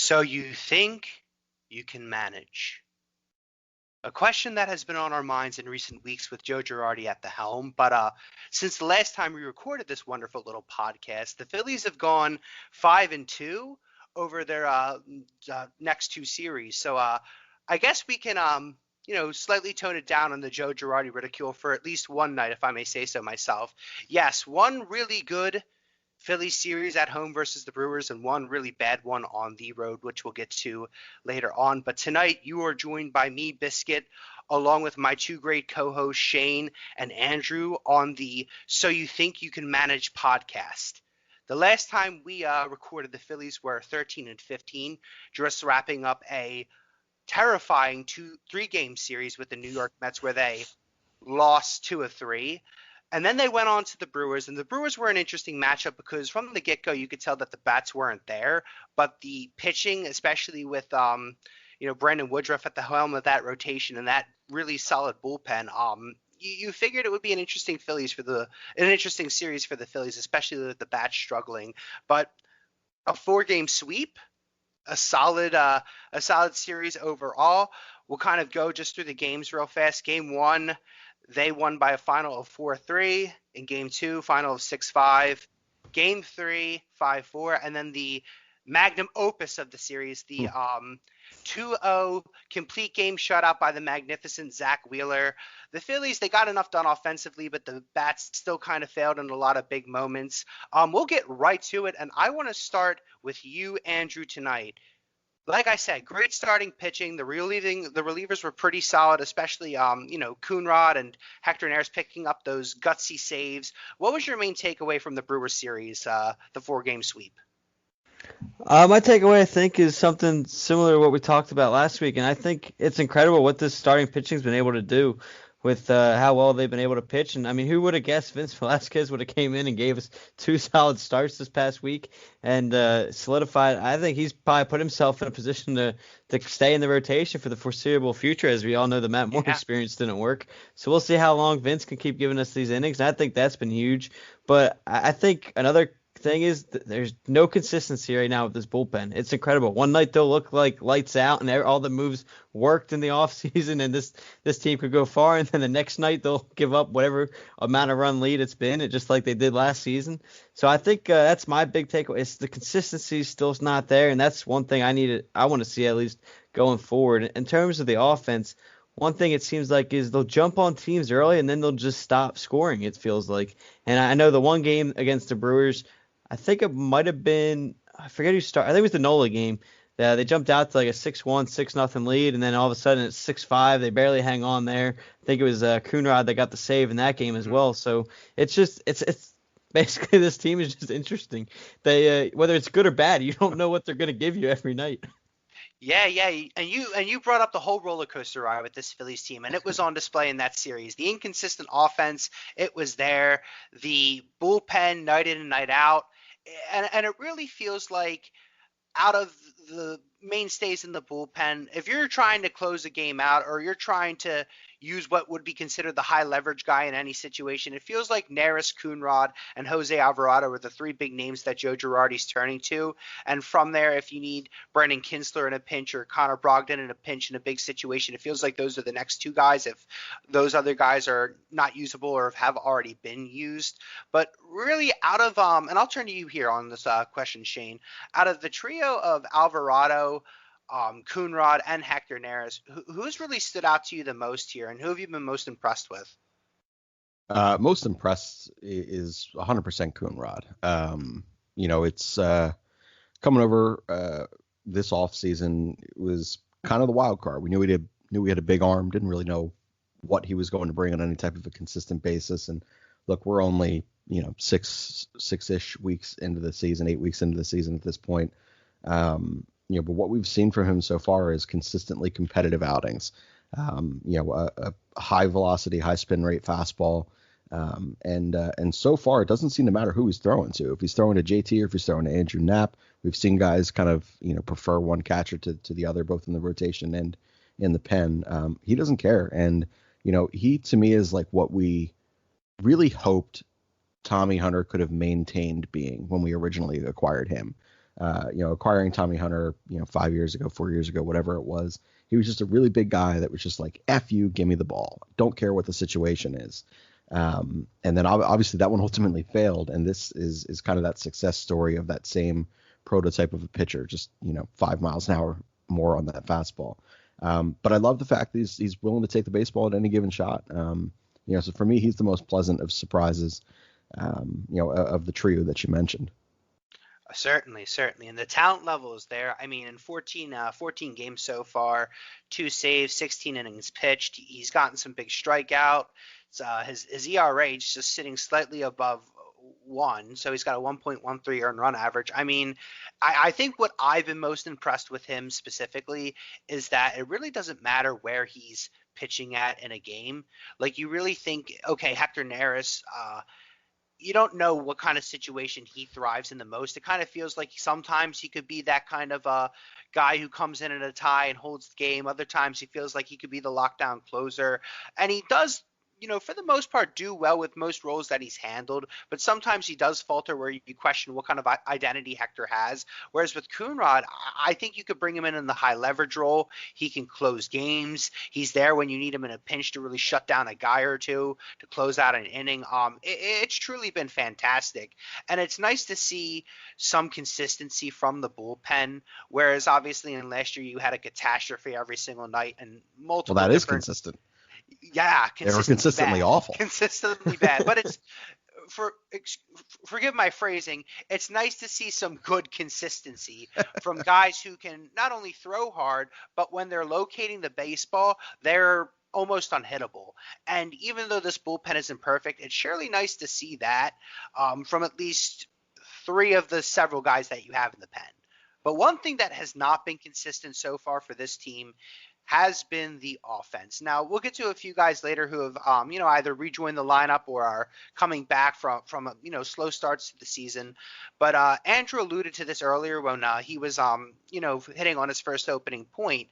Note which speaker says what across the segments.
Speaker 1: So you think you can manage? A question that has been on our minds in recent weeks with Joe Girardi at the helm. But since the last time we recorded this wonderful little podcast, the Phillies have gone 5-2 over their next two series. So I guess we can slightly tone it down on the Joe Girardi ridicule for at least one night, if I may say so myself. Yes, one really good Phillies series at home versus the Brewers and one really bad one on the road, which we'll get to later on. But tonight you are joined by me, Biscuit, along with my two great co-hosts, Shane and Andrew, on the So You Think You Can Manage podcast. The last time we recorded, the Phillies were 13-15, just wrapping up a terrifying 3-game series with the New York Mets where they lost 2 of 3. And then they went on to the Brewers, and the Brewers were an interesting matchup because from the get-go you could tell that the bats weren't there, but the pitching, especially with Brandon Woodruff at the helm of that rotation and that really solid bullpen, you figured it would be an interesting series for the Phillies, especially with the bats struggling. But a 4-game sweep, a solid series overall. We'll kind of go just through the games real fast. Game 1. They won by a final of 4-3. In Game 2, final of 6-5. Game 3, 5-4. And then the magnum opus of the series, the 2-0 complete game shutout by the magnificent Zach Wheeler. The Phillies, they got enough done offensively, but the bats still kind of failed in a lot of big moments. We'll get right to it, and I want to start with you, Andrew, tonight. Like I said, great starting pitching. The relievers were pretty solid, especially Coonrod and Hector Neris picking up those gutsy saves. What was your main takeaway from the Brewers series, the 4-game sweep?
Speaker 2: My takeaway, I think, is something similar to what we talked about last week, and I think it's incredible what this starting pitching's been able to do with how well they've been able to pitch. And I mean, who would have guessed Vince Velasquez would have came in and gave us 2 solid starts this past week and solidified. I think he's probably put himself in a position to stay in the rotation for the foreseeable future. As we all know, the Matt Moore experience didn't work. So we'll see how long Vince can keep giving us these innings. And I think that's been huge. But I think another thing is there's no consistency right now with this bullpen. It's incredible. One night they'll look like lights out and all the moves worked in the offseason and this team could go far, and then the next night they'll give up whatever amount of run lead it's been, just like they did last season. So I think that's my big takeaway. It's the consistency still not there, and that's one thing I want to see at least going forward. In terms of the offense, one thing it seems like is they'll jump on teams early and then they'll just stop scoring, it feels like. And I know the one game against the Brewers, I think it might have been, I forget who started. I think it was the Nola game. They jumped out to like a 6-1, 6-0 lead, and then all of a sudden it's 6-5. They barely hang on there. I think it was Coonrod that got the save in that game as well. So it's basically this team is just interesting. They whether it's good or bad, you don't know what they're going to give you every night.
Speaker 1: Yeah, and you brought up the whole roller coaster ride with this Phillies team, and it was on display in that series. The inconsistent offense, it was there. The bullpen, night in and night out, and it really feels like out of the mainstays in the bullpen, if you're trying to close a game out or you're trying to use what would be considered the high leverage guy in any situation, it feels like Neris, Coonrod, and Jose Alvarado are the 3 big names that Joe Girardi's turning to. And from there, if you need Brandon Kinsler in a pinch or Connor Brogdon in a pinch in a big situation, it feels like those are the next 2 guys if those other guys are not usable or have already been used. But really out of and I'll turn to you here on this question, Shane. Out of the trio of Alvarado, Coonrod, and Hector Neris, who's really stood out to you the most here, and who have you been most impressed with?
Speaker 3: Most impressed is 100% Coonrod. It's coming over this offseason. It was kind of the wild card. We knew he had a big arm, didn't really know what he was going to bring on any type of a consistent basis. And look, we're only six-ish weeks into the season, 8 weeks into the season at this point. But what we've seen from him so far is consistently competitive outings. A high velocity, high spin rate fastball. And so far, it doesn't seem to matter who he's throwing to. If he's throwing to JT or if he's throwing to Andrew Knapp, we've seen guys kind of, prefer one catcher to the other, both in the rotation and in the pen. He doesn't care. And, he to me is like what we really hoped Tommy Hunter could have maintained being when we originally acquired him. Acquiring Tommy Hunter, 5 years ago, 4 years ago, whatever it was. He was just a really big guy that was just like, F you, give me the ball. Don't care what the situation is. And then obviously that one ultimately failed. And this is kind of that success story of that same prototype of a pitcher, just, 5 miles an hour more on that fastball. But I love the fact that he's willing to take the baseball at any given shot. So for me, he's the most pleasant of surprises, of the trio that you mentioned.
Speaker 1: Certainly. And the talent level is there. I mean, in 14 games so far, 2 saves, 16 innings pitched. He's gotten some big strikeout. His ERA is just sitting slightly above 1, so he's got a 1.13 earned run average. I mean, I think what I've been most impressed with him specifically is that it really doesn't matter where he's pitching at in a game. Like, you really think, okay, Hector Neris, you don't know what kind of situation he thrives in the most. It kind of feels like sometimes he could be that kind of a guy who comes in a tie and holds the game. Other times he feels like he could be the lockdown closer. And he does, for the most part, do well with most roles that he's handled. But sometimes he does falter where you question what kind of identity Hector has. Whereas with Coonrod, I think you could bring him in the high leverage role. He can close games. He's there when you need him in a pinch to really shut down a guy or two to close out an inning. It's truly been fantastic. And it's nice to see some consistency from the bullpen, whereas obviously in last year you had a catastrophe every single night and multiple.
Speaker 3: Well, that is consistent.
Speaker 1: Yeah,
Speaker 3: they were consistently awful.
Speaker 1: Consistently bad. But it's forgive my phrasing, it's nice to see some good consistency from guys who can not only throw hard, but when they're locating the baseball, they're almost unhittable. And even though this bullpen isn't perfect, it's surely nice to see that from at least 3 of the several guys that you have in the pen. But one thing that has not been consistent so far for this team has been the offense. Now, we'll get to a few guys later who have, either rejoined the lineup or are coming back from slow starts to the season. But Andrew alluded to this earlier when he was, hitting on his first opening point.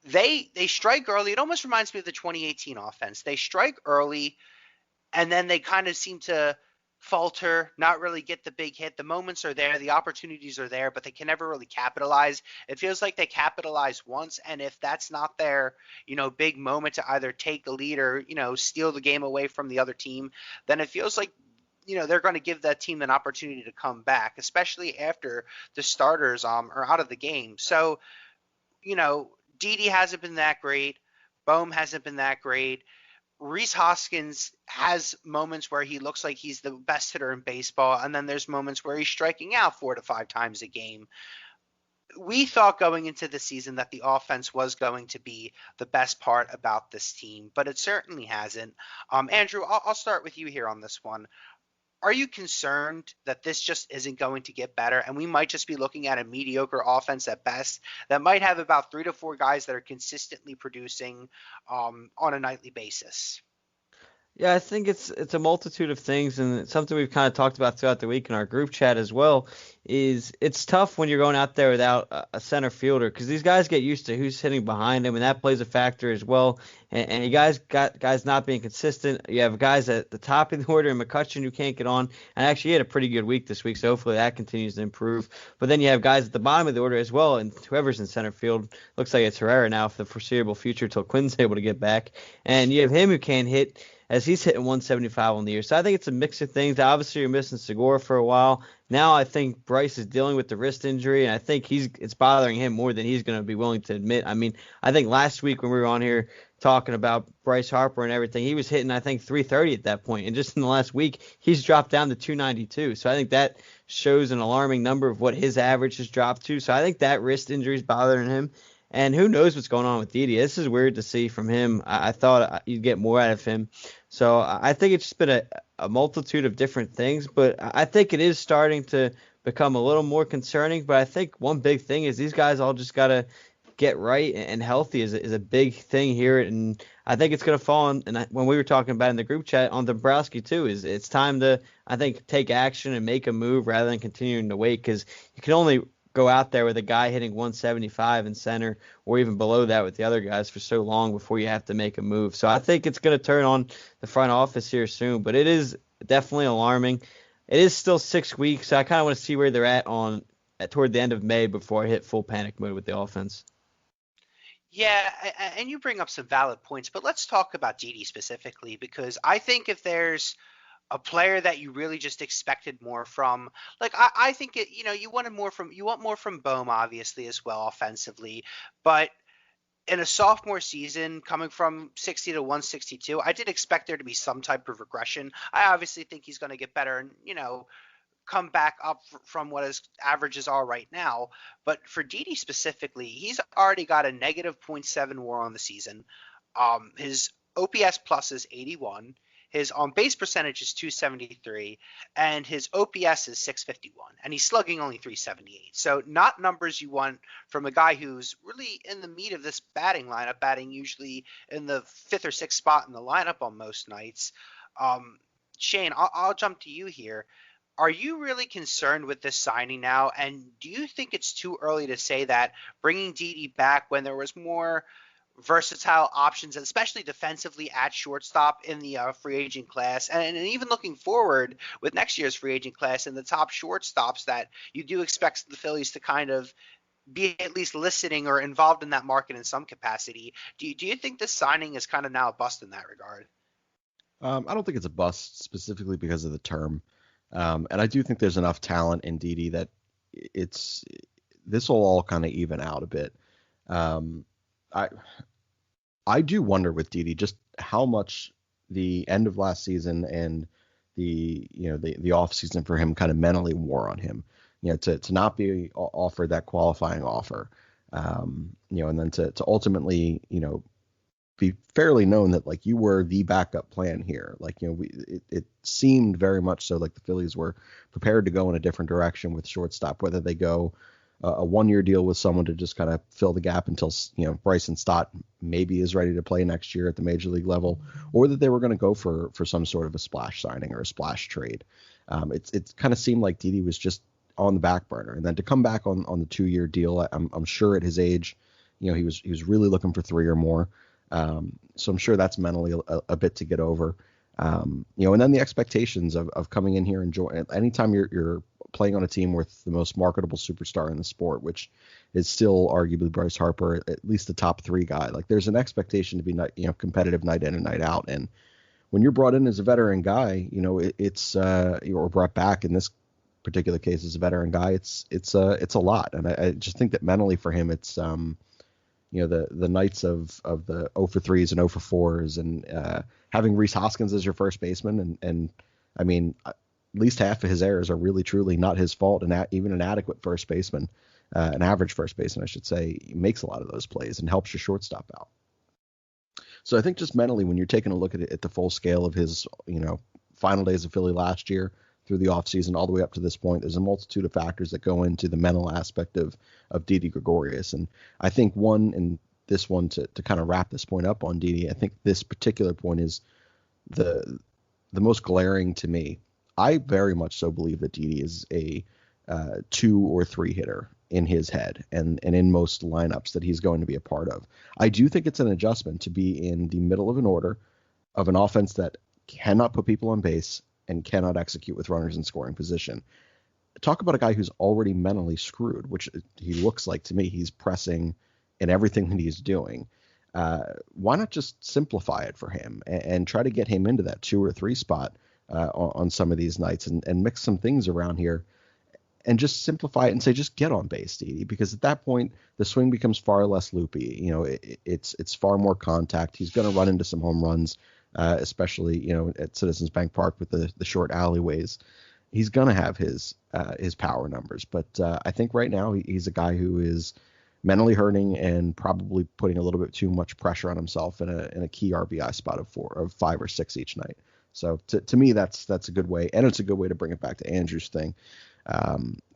Speaker 1: They strike early. It almost reminds me of the 2018 offense. They strike early, and then they kind of seem to falter, not really get the big hit. The moments are there, the opportunities are there, but they can never really capitalize. It feels like they capitalize once, and if that's not their, big moment to either take the lead or, steal the game away from the other team, then it feels like, they're going to give that team an opportunity to come back, especially after the starters are out of the game. So, Didi hasn't been that great. Bohm hasn't been that great. Rhys Hoskins has moments where he looks like he's the best hitter in baseball, and then there's moments where he's striking out 4 to 5 times a game. We thought going into the season that the offense was going to be the best part about this team, but it certainly hasn't. Andrew, I'll start with you here on this one. Are you concerned that this just isn't going to get better and we might just be looking at a mediocre offense at best that might have about 3 to 4 guys that are consistently producing on a nightly basis?
Speaker 2: Yeah, I think it's a multitude of things, and it's something we've kind of talked about throughout the week in our group chat as well. Is it's tough when you're going out there without a center fielder because these guys get used to who's hitting behind them, and that plays a factor as well. And you guys got guys not being consistent. You have guys at the top of the order in McCutcheon who can't get on, and actually he had a pretty good week this week, so hopefully that continues to improve. But then you have guys at the bottom of the order as well, and whoever's in center field looks like it's Herrera now for the foreseeable future till Quinn's able to get back. And you have him who can't hit, as he's hitting 175 on the year. So I think it's a mix of things. Obviously, you're missing Segura for a while. Now I think Bryce is dealing with the wrist injury, and I think it's bothering him more than he's going to be willing to admit. I mean, I think last week when we were on here talking about Bryce Harper and everything, he was hitting, I think, 330 at that point. And just in the last week, he's dropped down to 292. So I think that shows an alarming number of what his average has dropped to. So I think that wrist injury is bothering him. And who knows what's going on with Didi. This is weird to see from him. I thought you'd get more out of him. So I think it's just been a multitude of different things. But I think it is starting to become a little more concerning. But I think one big thing is these guys all just got to get right and healthy is a big thing here. And I think it's going to fall on, and when we were talking about in the group chat, on Dombrowski too, is it's time to, I think, take action and make a move rather than continuing to wait, because you can only go out there with a guy hitting 175 in center or even below that with the other guys for so long before you have to make a move. So I think it's going to turn on the front office here soon, but it is definitely alarming. It is still 6 weeks, so I kind of want to see where they're at on toward the end of May before I hit full panic mode with the offense.
Speaker 1: Yeah, and you bring up some valid points, but let's talk about Didi specifically, because I think if there's a player that you really just expected more from, like I think you want more from Bohm obviously as well offensively, but in a sophomore season coming from 60 to 162, I did expect there to be some type of regression. I obviously think he's going to get better and come back up from what his averages are right now. But for Didi specifically, he's already got a negative .7 WAR on the season. His OPS plus is 81. His on base percentage is 273, and his OPS is 651, and he's slugging only 378. So not numbers you want from a guy who's really in the meat of this batting lineup, batting usually in the 5th or 6th spot in the lineup on most nights. Shane, I'll jump to you here. Are you really concerned with this signing now? And do you think it's too early to say that bringing Didi back when there was more versatile options, especially defensively at shortstop in the free agent class, and even looking forward with next year's free agent class and the top shortstops that you do expect the Phillies to kind of be at least listening or involved in that market in some capacity? Do you think this signing is kind of now a bust in that regard?
Speaker 3: I don't think it's a bust specifically because of the term. And I do think there's enough talent in Didi that this will all kind of even out a bit. I do wonder with Didi just how much the end of last season and the off season for him kind of mentally wore on him. To not be offered that qualifying offer, and then to ultimately be fairly known that like you were the backup plan here. Like, it seemed very much so like the Phillies were prepared to go in a different direction with shortstop, whether they go a 1-year deal with someone to just kind of fill the gap until, Bryson Stott maybe is ready to play next year at the major league level, or that they were going to go for some sort of a splash signing or a splash trade. It kind of seemed like Didi was just on the back burner, and then to come back on the 2-year deal, I'm sure at his age, he was really looking for 3 or more. So I'm sure that's mentally a bit to get over. And then the expectations of coming in here and join. Anytime you're playing on a team with the most marketable superstar in the sport, which is still arguably Bryce Harper, at least the top 3 guy, like there's an expectation to be competitive night in and night out. And when you're brought in as a veteran guy, or brought back in this particular case as a veteran guy, it's a lot. And I just think that mentally for him, it's the nights of the 0 for 3s and 0 for 4s, and having Rhys Hoskins as your first baseman, and I mean, at least half of his errors are really truly not his fault, and even an adequate first baseman, an average first baseman, I should say, makes a lot of those plays and helps your shortstop out. So I think just mentally, when you're taking a look at it at the full scale of his, final days of Philly last year through the offseason all the way up to this point, there's a multitude of factors that go into the mental aspect of Didi Gregorius. And I think this one to kind of wrap this point up on Didi, I think this particular point is the most glaring to me. I very much so believe that Didi is a 2 or 3 hitter in his head and in most lineups that he's going to be a part of. I do think it's an adjustment to be in the middle of an order of an offense that cannot put people on base and cannot execute with runners in scoring position. Talk about a guy who's already mentally screwed, which he looks like to me. He's pressing in everything that he's doing. Why not just simplify it for him and try to get him into that 2 or 3 spot on some of these nights and mix some things around here and just simplify it and say, just get on base, Didi, because at that point the swing becomes far less loopy. It's far more contact. He's going to run into some home runs, especially, at Citizens Bank Park with the short alleyways. He's going to have his power numbers. But I think right now he's a guy who is mentally hurting and probably putting a little bit too much pressure on himself in a key RBI spot of 5 or 6 each night. So to me, that's a good way. And it's a good way to bring it back to Andrew's thing,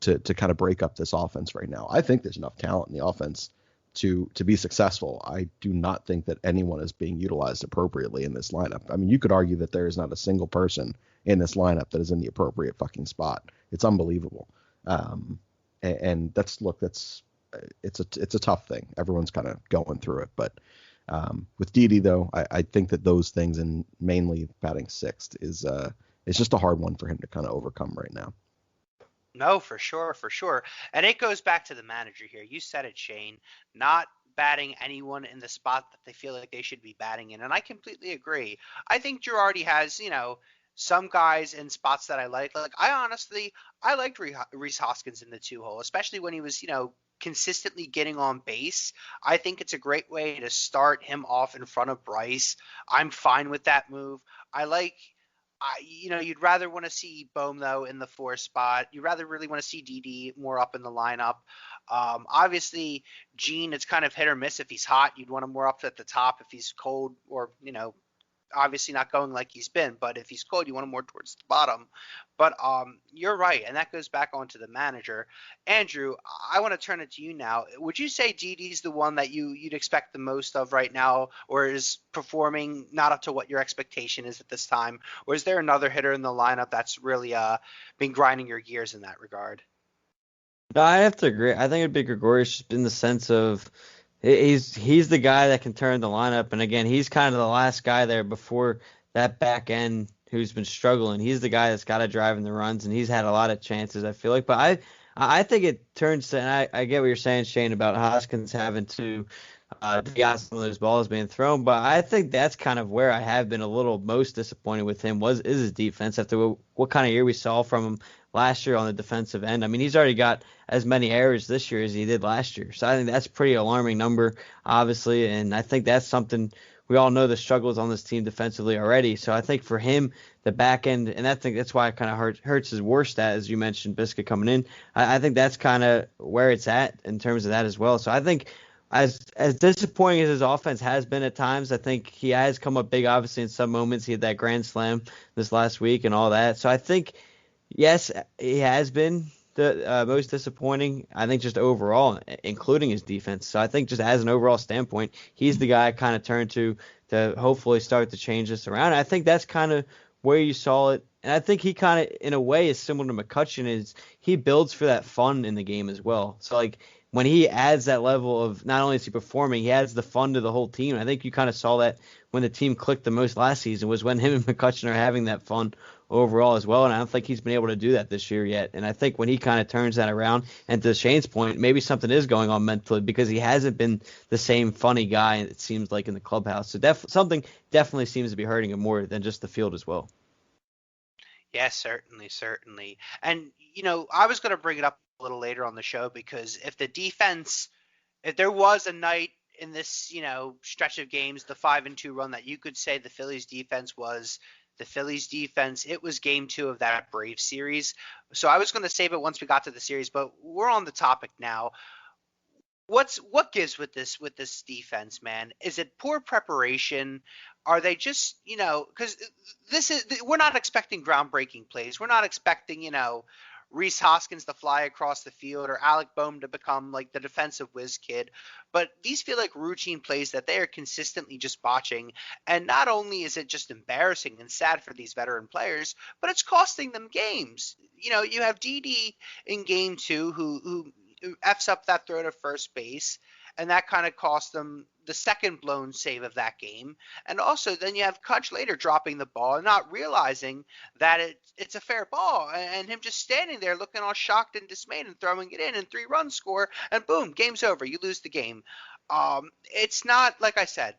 Speaker 3: to kind of break up this offense right now. I think there's enough talent in the offense to be successful. I do not think that anyone is being utilized appropriately in this lineup. I mean, you could argue that there is not a single person in this lineup that is in the appropriate fucking spot. It's unbelievable. And it's a tough thing. Everyone's kind of going through it, but with Didi though, I think that those things, and mainly batting 6th, is it's just a hard one for him to kind of overcome right now.
Speaker 1: No, for sure, for sure. And it goes back to the manager here. You said it, Shane. Not batting anyone in the spot that they feel like they should be batting in. And I completely agree. I think Girardi has, some guys in spots that I like. Like, I liked Reese Hoskins in the 2 hole, especially when he was, consistently getting on base. I think it's a great way to start him off in front of Bryce. I'm fine with that move. I like you'd rather want to see Bohm though in the 4 spot. You'd rather really want to see DD more up in the lineup. Obviously, Gene, it's kind of hit or miss. If he's hot, you'd want him more up at the top. If he's cold, or obviously not going like he's been, but if he's cold, you want him more towards the bottom. But you're right, and that goes back onto the manager. Andrew, I want to turn it to you now. Would you say Didi's the one that you'd expect the most of right now, or is performing not up to what your expectation is at this time? Or is there another hitter in the lineup that's really been grinding your gears in that regard?
Speaker 2: No, I have to agree. I think it'd be Gregorius in the sense of he's the guy that can turn the lineup, and again, he's kind of the last guy there before that back end who's been struggling. He's the guy that's got to drive in the runs, and he's had a lot of chances, I feel like. But I think it turns to, and I get what you're saying, Shane, about Hoskins having to got some of those balls being thrown, but I think that's kind of where I have been a little most disappointed with him is his defense after what kind of year we saw from him last year on the defensive end. I mean, he's already got as many errors this year as he did last year, so I think that's a pretty alarming number, obviously, and I think that's something we all know the struggles on this team defensively already. So I think for him, the back end, and I think that's why it kind of hurts his worst stat, as you mentioned, Biscuit coming in. I think that's kind of where it's at in terms of that as well. So I think as disappointing as his offense has been at times, I think he has come up big, obviously, in some moments. He had that grand slam this last week and all that. So I think, yes, he has been the most disappointing, I think, just overall, including his defense. So I think just as an overall standpoint, he's the guy I kind of turn to hopefully start to change this around. I think that's kind of where you saw it. And I think he kind of, in a way, is similar to McCutchen, is he builds for that fun in the game as well. So, like, when he adds that level of not only is he performing, he adds the fun to the whole team. I think you kind of saw that when the team clicked the most last season was when him and McCutchen are having that fun overall as well. And I don't think he's been able to do that this year yet. And I think when he kind of turns that around, and to Shane's point, maybe something is going on mentally because he hasn't been the same funny guy, it seems like, in the clubhouse. So something definitely seems to be hurting him more than just the field as well.
Speaker 1: Yeah, certainly, certainly. And, I was going to bring it up a little later on the show because if there was a night in this, stretch of games, the 5-2 run that you could say the Phillies defense was the Phillies defense, it was game 2 of that Braves series. So I was going to save it once we got to the series, but we're on the topic now. What gives with this defense, man? Is it poor preparation? Are they just, because we're not expecting groundbreaking plays. We're not expecting, Reese Hoskins to fly across the field or Alec Boehm to become like the defensive whiz kid. But these feel like routine plays that they are consistently just botching. And not only is it just embarrassing and sad for these veteran players, but it's costing them games. You have DD in game 2 who F's up that throw to first base, and that kind of cost them the second blown save of that game. And also then you have Kutch later dropping the ball and not realizing that it's a fair ball, and him just standing there looking all shocked and dismayed and throwing it in, and 3 runs score, and boom, game's over. You lose the game. It's not, like I said,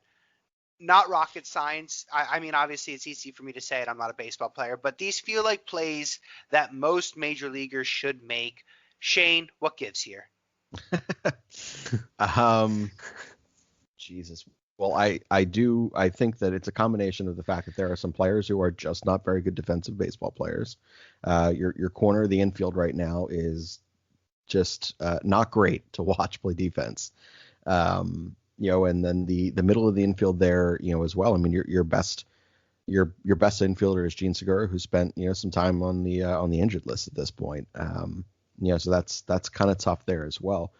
Speaker 1: not rocket science. I mean, obviously it's easy for me to say it. I'm not a baseball player, but these feel like plays that most major leaguers should make. Shane, what gives here?
Speaker 3: Jesus. Well, I think that it's a combination of the fact that there are some players who are just not very good defensive baseball players. Your corner of the infield right now is just not great to watch play defense. And then the middle of the infield there, as well. I mean, your best infielder is Gene Segura, who spent some time on the injured list at this point. So that's kind of tough there as well.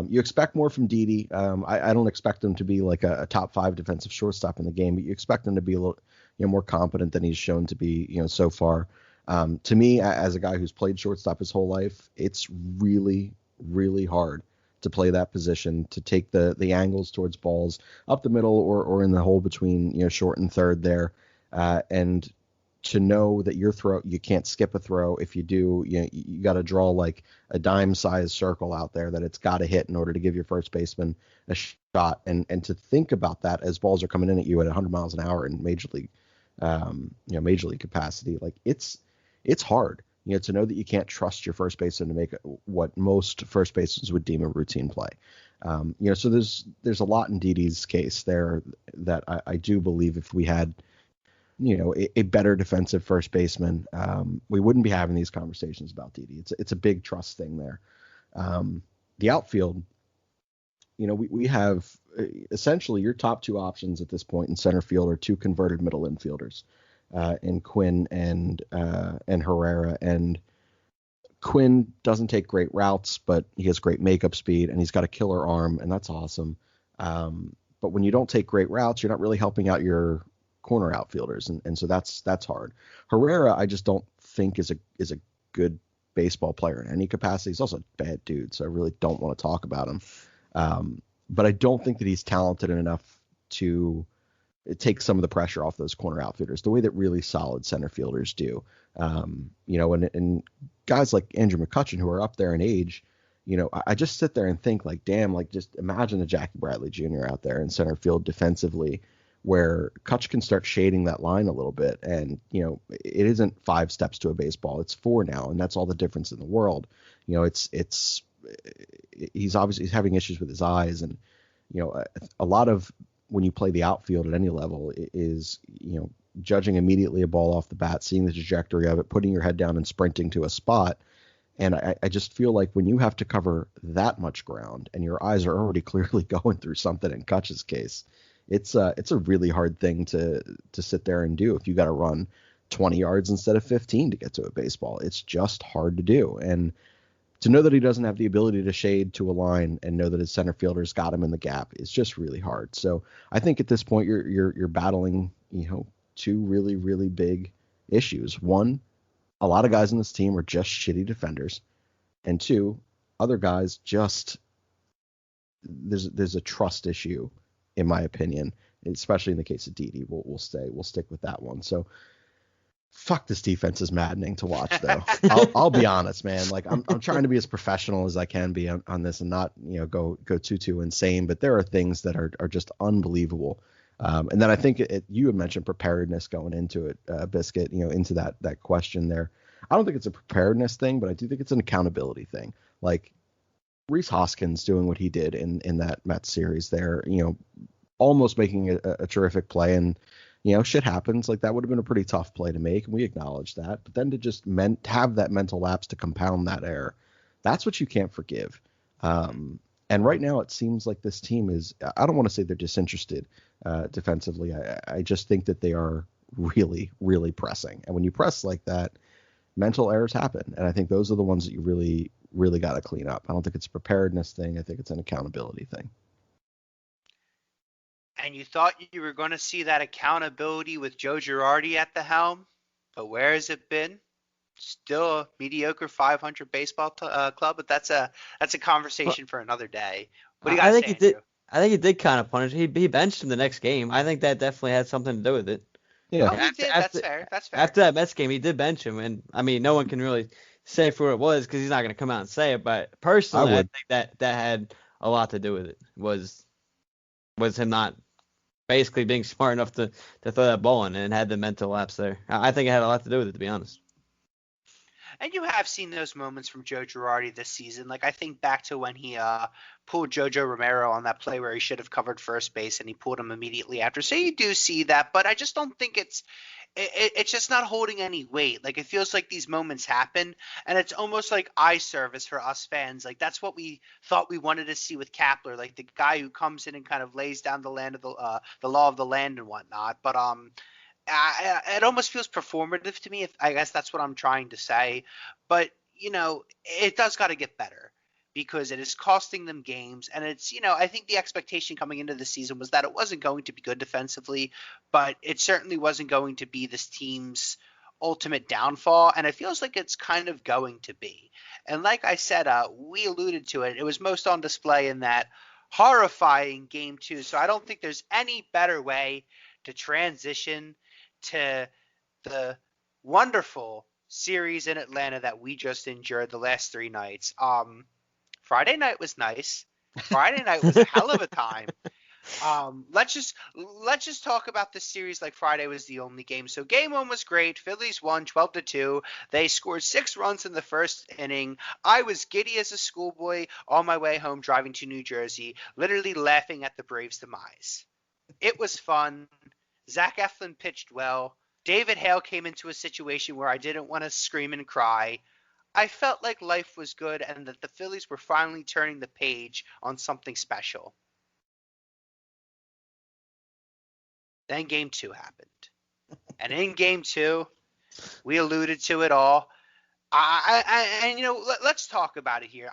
Speaker 3: You expect more from Didi. I don't expect him to be like a top 5 defensive shortstop in the game, but you expect him to be a little more competent than he's shown to be so far. To me, as a guy who's played shortstop his whole life, it's really, really hard to play that position, to take the angles towards balls up the middle or in the hole between short and third there. And to know that your throw, you can't skip a throw. If you do, you got to draw like a dime-sized circle out there that it's got to hit in order to give your first baseman a shot. And to think about that as balls are coming in at you at 100 miles an hour in major league, major league capacity, like it's hard, to know that you can't trust your first baseman to make what most first basemen would deem a routine play. So there's a lot in Didi's case there that I do believe if we had, a better defensive first baseman, we wouldn't be having these conversations about Didi. It's a big trust thing there. The outfield, we have essentially your top two options at this point in center field are two converted middle infielders, in Quinn and Herrera. And Quinn doesn't take great routes, but he has great makeup speed and he's got a killer arm, and that's awesome. But when you don't take great routes, you're not really helping out your corner outfielders, and so that's hard. Herrera, I just don't think is a good baseball player in any capacity. He's also a bad dude, so I really don't want to talk about him. But I don't think that he's talented enough to take some of the pressure off those corner outfielders the way that really solid center fielders do. And guys like Andrew McCutchen, who are up there in age, I just sit there and think like, damn, like just imagine a Jackie Bradley Jr. out there in center field defensively, where Kutch can start shading that line a little bit. And, it isn't 5 steps to a baseball, it's 4 now. And that's all the difference in the world. He's obviously having issues with his eyes. And, a lot of when you play the outfield at any level is, judging immediately a ball off the bat, seeing the trajectory of it, putting your head down and sprinting to a spot. And I just feel like when you have to cover that much ground and your eyes are already clearly going through something in Kutch's case, it's a really hard thing to sit there and do if you got to run 20 yards instead of 15 to get to a baseball. It's just hard to do. And to know that he doesn't have the ability to shade to a line and know that his center fielder's got him in the gap is just really hard. So I think at this point you're battling, two really, really big issues. One, a lot of guys on this team are just shitty defenders. And two, other guys just there's a trust issue, in my opinion, especially in the case of Didi. We'll stick with that one. So fuck, this defense is maddening to watch, though. I'll be honest, man. Like I'm trying to be as professional as I can be on this and not, go too insane. But there are things that are just unbelievable. And then I think you had mentioned preparedness going into it, Biscuit, into that question there. I don't think it's a preparedness thing, but I do think it's an accountability thing. Like Rhys Hoskins doing what he did in that Mets series there, almost making a terrific play. And, shit happens. Like that would have been a pretty tough play to make, and we acknowledge that. But then to just have that mental lapse to compound that error, that's what you can't forgive. And right now it seems like this team is, I don't want to say they're disinterested defensively. I just think that they are really, really pressing. And when you press like that, mental errors happen. And I think those are the ones that you really, really got to clean up. I don't think it's a preparedness thing. I think it's an accountability thing.
Speaker 1: And you thought you were going to see that accountability with Joe Girardi at the helm, but where has it been? Still a mediocre 500 baseball club, but that's a conversation for another day. What do you got to say, Andrew?
Speaker 2: I think he did kind of punish. He benched him the next game. I think that definitely had something to do with it.
Speaker 3: Yeah,
Speaker 1: he did. That's fair.
Speaker 2: After that Mets game, he did bench him, and I mean, no one can really say for what it was because he's not going to come out and say it. But personally, I think that had a lot to do with it. Was him not basically being smart enough to throw that ball in and had the mental lapse there. I think it had a lot to do with it, to be honest.
Speaker 1: And you have seen those moments from Joe Girardi this season. Like I think back to when he pulled Jojo Romero on that play where he should have covered first base, and he pulled him immediately after. So you do see that, but I just don't think it's just not holding any weight. Like it feels like these moments happen, and it's almost like eye service for us fans. Like that's what we thought we wanted to see with Kapler, like the guy who comes in and kind of lays down the land of the law of the land and whatnot. But it almost feels performative to me. I guess that's what I'm trying to say. But, it does got to get better because it is costing them games. And it's, I think the expectation coming into the season was that it wasn't going to be good defensively, but it certainly wasn't going to be this team's ultimate downfall. And it feels like it's kind of going to be. And like I said, we alluded to it. It was most on display in that horrifying Game 2. So I don't think there's any better way to transition to the wonderful series in Atlanta that we just endured the last 3 nights. Friday night was nice. Friday night was a hell of a time. Let's just talk about this series like Friday was the only game. So game 1 was great. Phillies won 12-2. They scored 6 runs in the first inning. I was giddy as a schoolboy on my way home driving to New Jersey, literally laughing at the Braves' demise. It was fun. Zach Eflin pitched well. David Hale came into a situation where I didn't want to scream and cry. I felt like life was good and that the Phillies were finally turning the page on something special. Then game 2 happened. And in game 2, we alluded to it all. Let's talk about it here.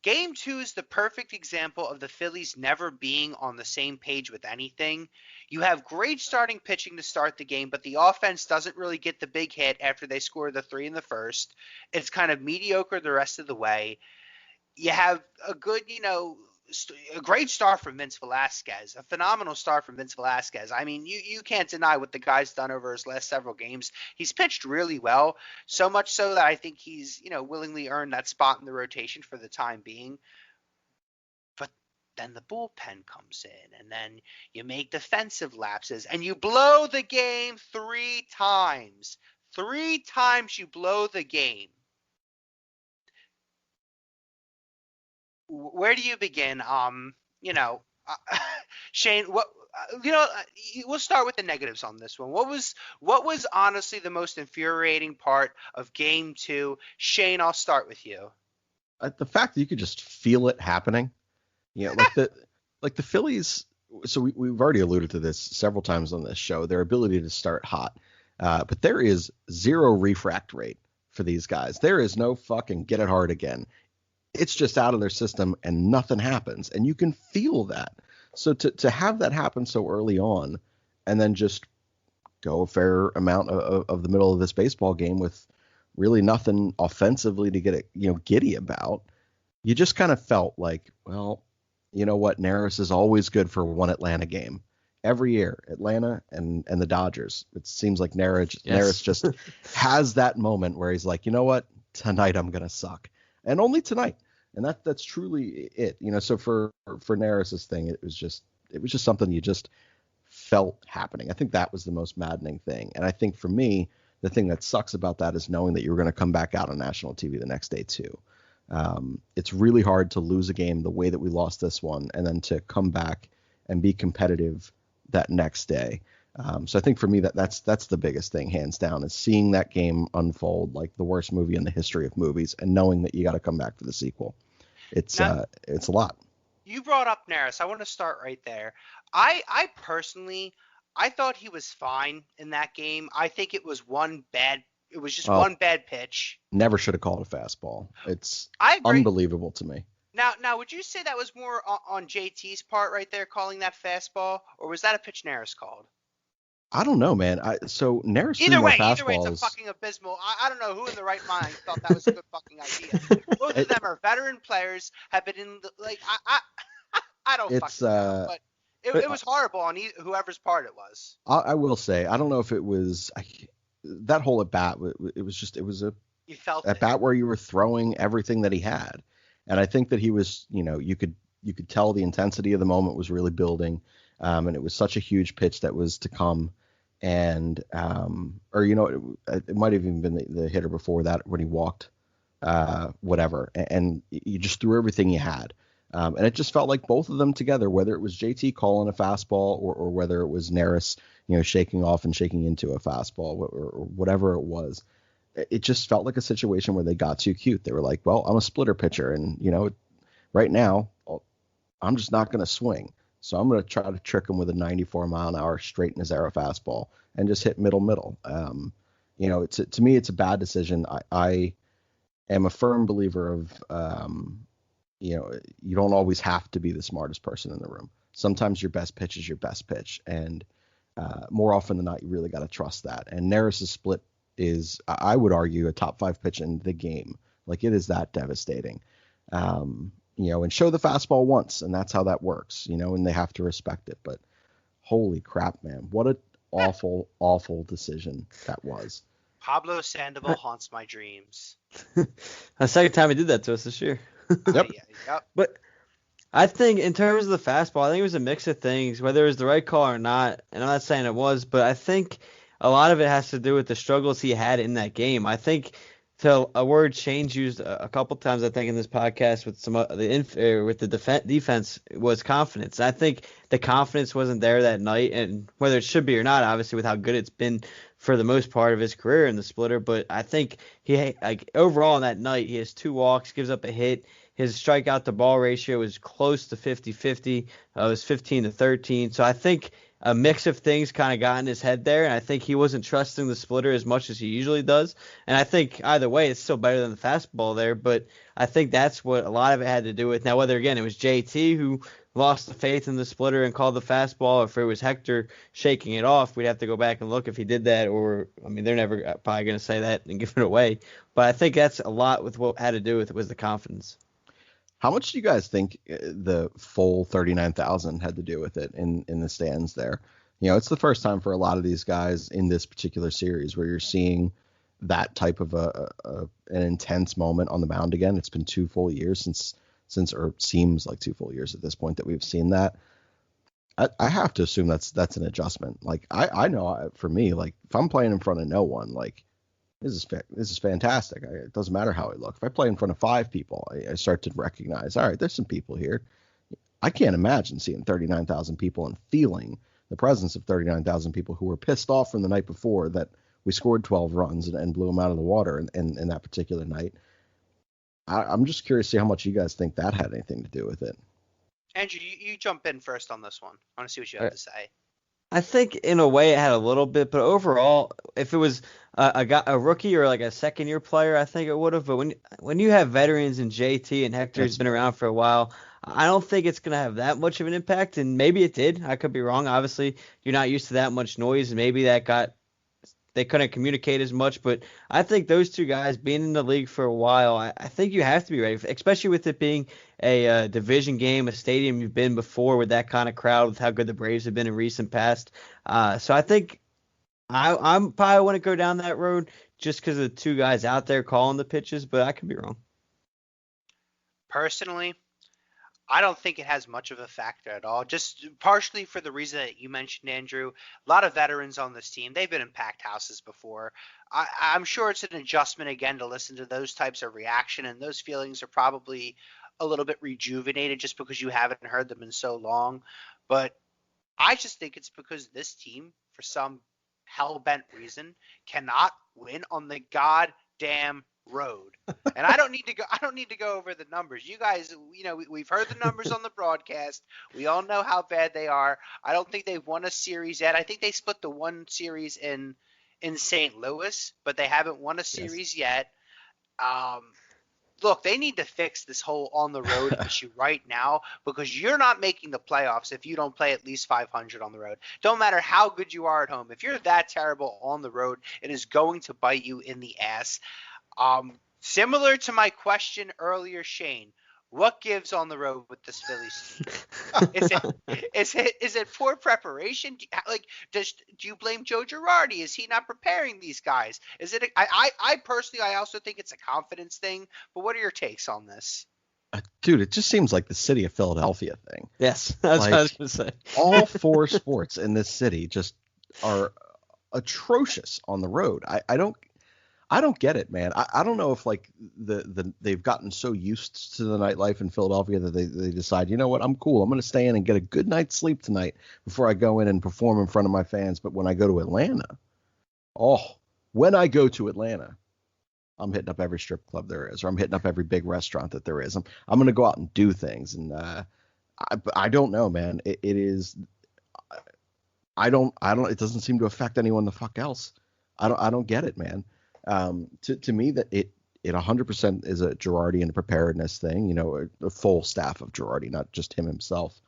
Speaker 1: Game 2 is the perfect example of the Phillies never being on the same page with anything. You have great starting pitching to start the game, but the offense doesn't really get the big hit after they score the 3 in the first. It's kind of mediocre the rest of the way. You have a good, a great start from Vince Velasquez, a phenomenal start from Vince Velasquez. I mean, you can't deny what the guy's done over his last several games. He's pitched really well, so much so that I think he's, willingly earned that spot in the rotation for the time being. But then the bullpen comes in, and then you make defensive lapses, and you blow the game 3 times. 3 times you blow the game. Where do you begin? Shane, we'll start with the negatives on this one. What was honestly the most infuriating part of game 2? Shane, I'll start with you.
Speaker 3: The fact that you could just feel it happening, like the Phillies. So we've already alluded to this several times on this show, their ability to start hot. But there is 0 refract rate for these guys. There is no fucking get it hard again. It's just out of their system and nothing happens. And you can feel that. So to have that happen so early on and then just go a fair amount of the middle of this baseball game with really nothing offensively to get it, giddy about, you just kind of felt like, well, you know what? Neris is always good for one Atlanta game. Every year, Atlanta and the Dodgers. It seems like Neris just has that moment where he's like, you know what? Tonight I'm going to suck. And only tonight. And that's truly it. So for Neris's thing, it was just something you just felt happening. I think that was the most maddening thing. And I think for me, the thing that sucks about that is knowing that you were going to come back out on national TV the next day too. It's really hard to lose a game the way that we lost this one and then to come back and be competitive that next day. So I think for me that's the biggest thing, hands down, is seeing that game unfold like the worst movie in the history of movies and knowing that you got to come back for the sequel. It's a lot.
Speaker 1: You brought up Neris. I want to start right there. I personally, I thought he was fine in that game. I think it was one bad pitch.
Speaker 3: Never should have called a fastball. It's unbelievable to me.
Speaker 1: Now, would you say that was more on JT's part right there, calling that fastball, or was that a pitch Neris called?
Speaker 3: I don't know, man. So Neris
Speaker 1: either way, it's a fucking abysmal. I don't know who in the right mind thought that was a good fucking idea. Both of them are veteran players, have been in the, like I don't fucking know, but it was horrible on whoever's part it was.
Speaker 3: I will say, I don't know if it was that whole at bat. It was a
Speaker 1: you felt
Speaker 3: at bat where you were throwing everything that he had, and I think that he was, you could tell the intensity of the moment was really building. And it was such a huge pitch that was to come, and it might have even been the hitter before that when he walked, whatever, and you just threw everything you had, and it just felt like both of them together, whether it was JT calling a fastball or whether it was Neris, shaking off and shaking into a fastball or whatever it was, it just felt like a situation where they got too cute. They were like, well, I'm a splitter pitcher, and right now I'm just not going to swing. So I'm going to try to trick him with a 94-mile-an-hour straight in his arrow fastball and just hit middle. To me, it's a bad decision. I am a firm believer of, you don't always have to be the smartest person in the room. Sometimes your best pitch is your best pitch. And more often than not, you really got to trust that. And Neris' split is, I would argue, a top 5 pitch in the game. Like, it is that devastating. And show the fastball once, and that's how that works, and they have to respect it. But holy crap, man, what an awful, awful decision that was.
Speaker 1: Pablo Sandoval haunts my dreams.
Speaker 2: The second time he did that to us this year.
Speaker 3: Yep.
Speaker 1: Yep.
Speaker 2: But I think in terms of the fastball, I think it was a mix of things, whether it was the right call or not. And I'm not saying it was, but I think a lot of it has to do with the struggles he had in that game. I think a word Shane's used a couple times, I think, in this podcast with with the defense was confidence. I think the confidence wasn't there that night, and whether it should be or not, obviously, with how good it's been for the most part of his career in the splitter. But I think overall on that night, he has 2 walks, gives up a hit. His strikeout to ball ratio is close to 50-50. It was 15-13. So I think a mix of things kind of got in his head there, and I think he wasn't trusting the splitter as much as he usually does. And I think either way, it's still better than the fastball there, but I think that's what a lot of it had to do with. Now, whether, again, it was JT who lost the faith in the splitter and called the fastball, or if it was Hector shaking it off, we'd have to go back and look if he did that, or, I mean, they're never probably going to say that and give it away. But I think that's a lot with what had to do with it was the confidence.
Speaker 3: How much do you guys think the full 39,000 had to do with it in the stands there? You know, it's the first time for a lot of these guys in this particular series where you're seeing that type of an intense moment on the mound again. It's been 2 full years since or seems like 2 full years at this point that we've seen that. I have to assume that's an adjustment. Like I know for me, like if I'm playing in front of no one, like this is fantastic. It doesn't matter how I look. If I play in front of 5 people, I start to recognize, all right, there's some people here. I can't imagine seeing 39,000 people and feeling the presence of 39,000 people who were pissed off from the night before that we scored 12 runs and blew them out of the water in that particular night. I'm just curious to see how much you guys think that had anything to do with it.
Speaker 1: Andrew, you jump in first on this one. I want to see what you have to say.
Speaker 2: I think in a way it had a little bit, but overall, if it was a rookie or like a second-year player, I think it would have. But when you have veterans and JT and Hector who's been around for a while, I don't think it's going to have that much of an impact. And maybe it did. I could be wrong. Obviously, you're not used to that much noise, and maybe they couldn't communicate as much. But I think those 2 guys being in the league for a while, I think you have to be ready, especially with it being a division game, a stadium you've been before with that kind of crowd, with how good the Braves have been in recent past. So I think I'm probably want to go down that road just because of the 2 guys out there calling the pitches, but I could be wrong.
Speaker 1: Personally, I don't think it has much of a factor at all. Just partially for the reason that you mentioned, Andrew. A lot of veterans on this team. They've been in packed houses before. I'm sure it's an adjustment again to listen to those types of reaction, and those feelings are probably a little bit rejuvenated just because you haven't heard them in so long. But I just think it's because this team, for some hell-bent reason, cannot win on the goddamn road. And I don't need to go over the numbers. You guys, we've heard the numbers on the broadcast. We all know how bad they are. I don't think they've won a series yet. I think they split the 1 series in St. Louis, but they haven't won a series yet. Look, they need to fix this whole on the road issue right now, because you're not making the playoffs if you don't play at least 500 on the road. Don't matter how good you are at home. If you're that terrible on the road, it is going to bite you in the ass. Similar to my question earlier, Shane, what gives on the road with this Phillies team? Is it poor preparation? Do you blame Joe Girardi? Is he not preparing these guys? Is it? I personally, I also think it's a confidence thing. But what are your takes on this?
Speaker 3: Dude, it just seems like the city of Philadelphia thing.
Speaker 2: Yes, that's what I was going to say.
Speaker 3: All 4 sports in this city just are atrocious on the road. I don't get it, man. I don't know if like they've gotten so used to the nightlife in Philadelphia that they decide, you know what, I'm cool. I'm going to stay in and get a good night's sleep tonight before I go in and perform in front of my fans. But when I go to Atlanta, I'm hitting up every strip club there is, or I'm hitting up every big restaurant that there is. I'm going to go out and do things. And I don't know, man. It is. I don't. It doesn't seem to affect anyone the fuck else. I don't get it, man. To me, that it 100% is a Girardi and preparedness thing, a full staff of Girardi, not just him himself.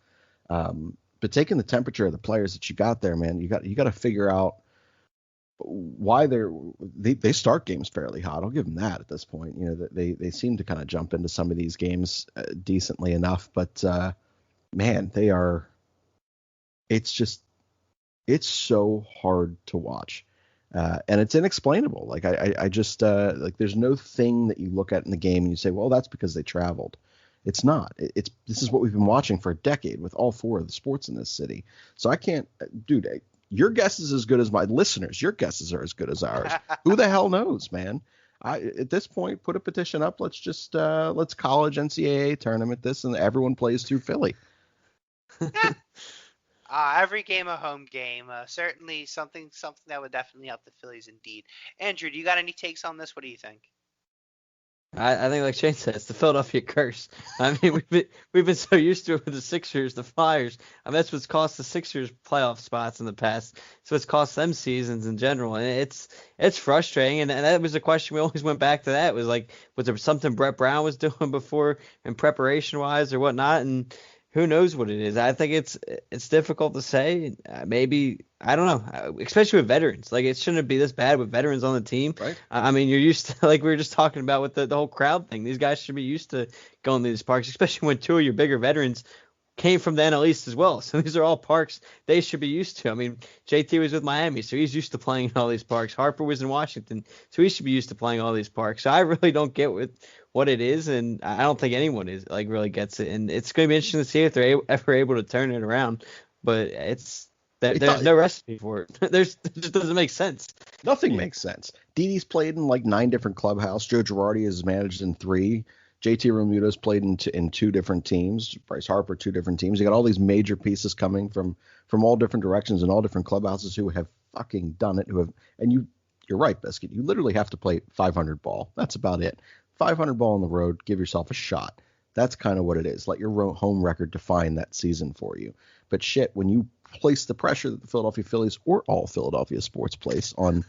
Speaker 3: But taking the temperature of the players that you got there, man, you got to figure out why they start games fairly hot. I'll give them that at this point. They seem to kind of jump into some of these games decently enough, but man, it's so hard to watch. And it's inexplainable. Like I just like there's no thing that you look at in the game and you say, well, that's because they traveled. It's not. This is what we've been watching for a decade with all four of the sports in this city. So I can't, dude. Your guess is as good as my listeners. Your guesses are as good as ours. Who the hell knows, man? At this point, put a petition up. Let's just let's college NCAA tournament this, and everyone plays through Philly.
Speaker 1: Every game a home game. Certainly something that would definitely help the Phillies indeed. Andrew, do you got any takes on this? What do you think?
Speaker 2: I think, like Shane said, it's the Philadelphia curse. I mean, we've been so used to it with the Sixers, the Flyers. I mean, that's what's cost the Sixers playoff spots in the past. It's what's cost them seasons in general, and it's frustrating. And that was a question we always went back to. That was like, was there something Brett Brown was doing before in preparation wise or whatnot? And who knows what it is? I think it's difficult to say. Maybe, I don't know, especially with veterans. Like, it shouldn't be this bad with veterans on the team.
Speaker 3: Right.
Speaker 2: I mean, you're used to, like we were just talking about with the whole crowd thing. These guys should be used to going to these parks, especially when two of your bigger veterans came from the NL East as well. So these are all parks they should be used to. I mean, JT was with Miami, so he's used to playing in all these parks. Harper was in Washington, so he should be used to playing all these parks. So I really don't get what it is, and I don't think anyone is like really gets it. And it's going to be interesting to see if they're ever able to turn it around. But there's no recipe for it. It just doesn't make sense.
Speaker 3: Nothing makes sense. Didi's played in like 9 different clubhouses. Joe Girardi has managed in 3. JT Realmuto's played in 2 different teams. Bryce Harper, 2 different teams. You got all these major pieces coming from all different directions and all different clubhouses who have fucking done it. And you're right, Biscuit. You literally have to play 500 ball. That's about it. 500 ball on the road. Give yourself a shot. That's kind of what it is. Let your home record define that season for you. But shit, when you place the pressure that the Philadelphia Phillies or all Philadelphia sports place on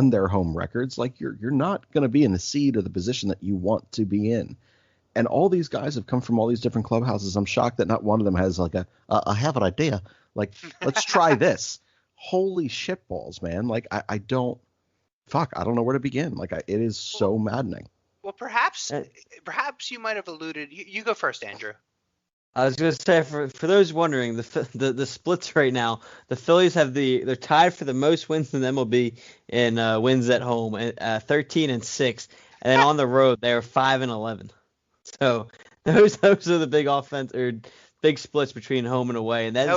Speaker 3: their home records, like you're not going to be in the seed or the position that you want to be in. And all these guys have come from all these different clubhouses. I'm shocked that not one of them has like I have an idea. Like, let's try this. Holy shit balls, man. Like, I don't know where to begin. Like, it is so maddening.
Speaker 1: Well, perhaps you might have alluded. You go first, Andrew.
Speaker 2: I was going to say, for those wondering, the splits right now, the Phillies they're tied for the most wins in the MLB in wins at home, 13-6, and then on the road they're 5-11. So those are the big splits between home and away, and that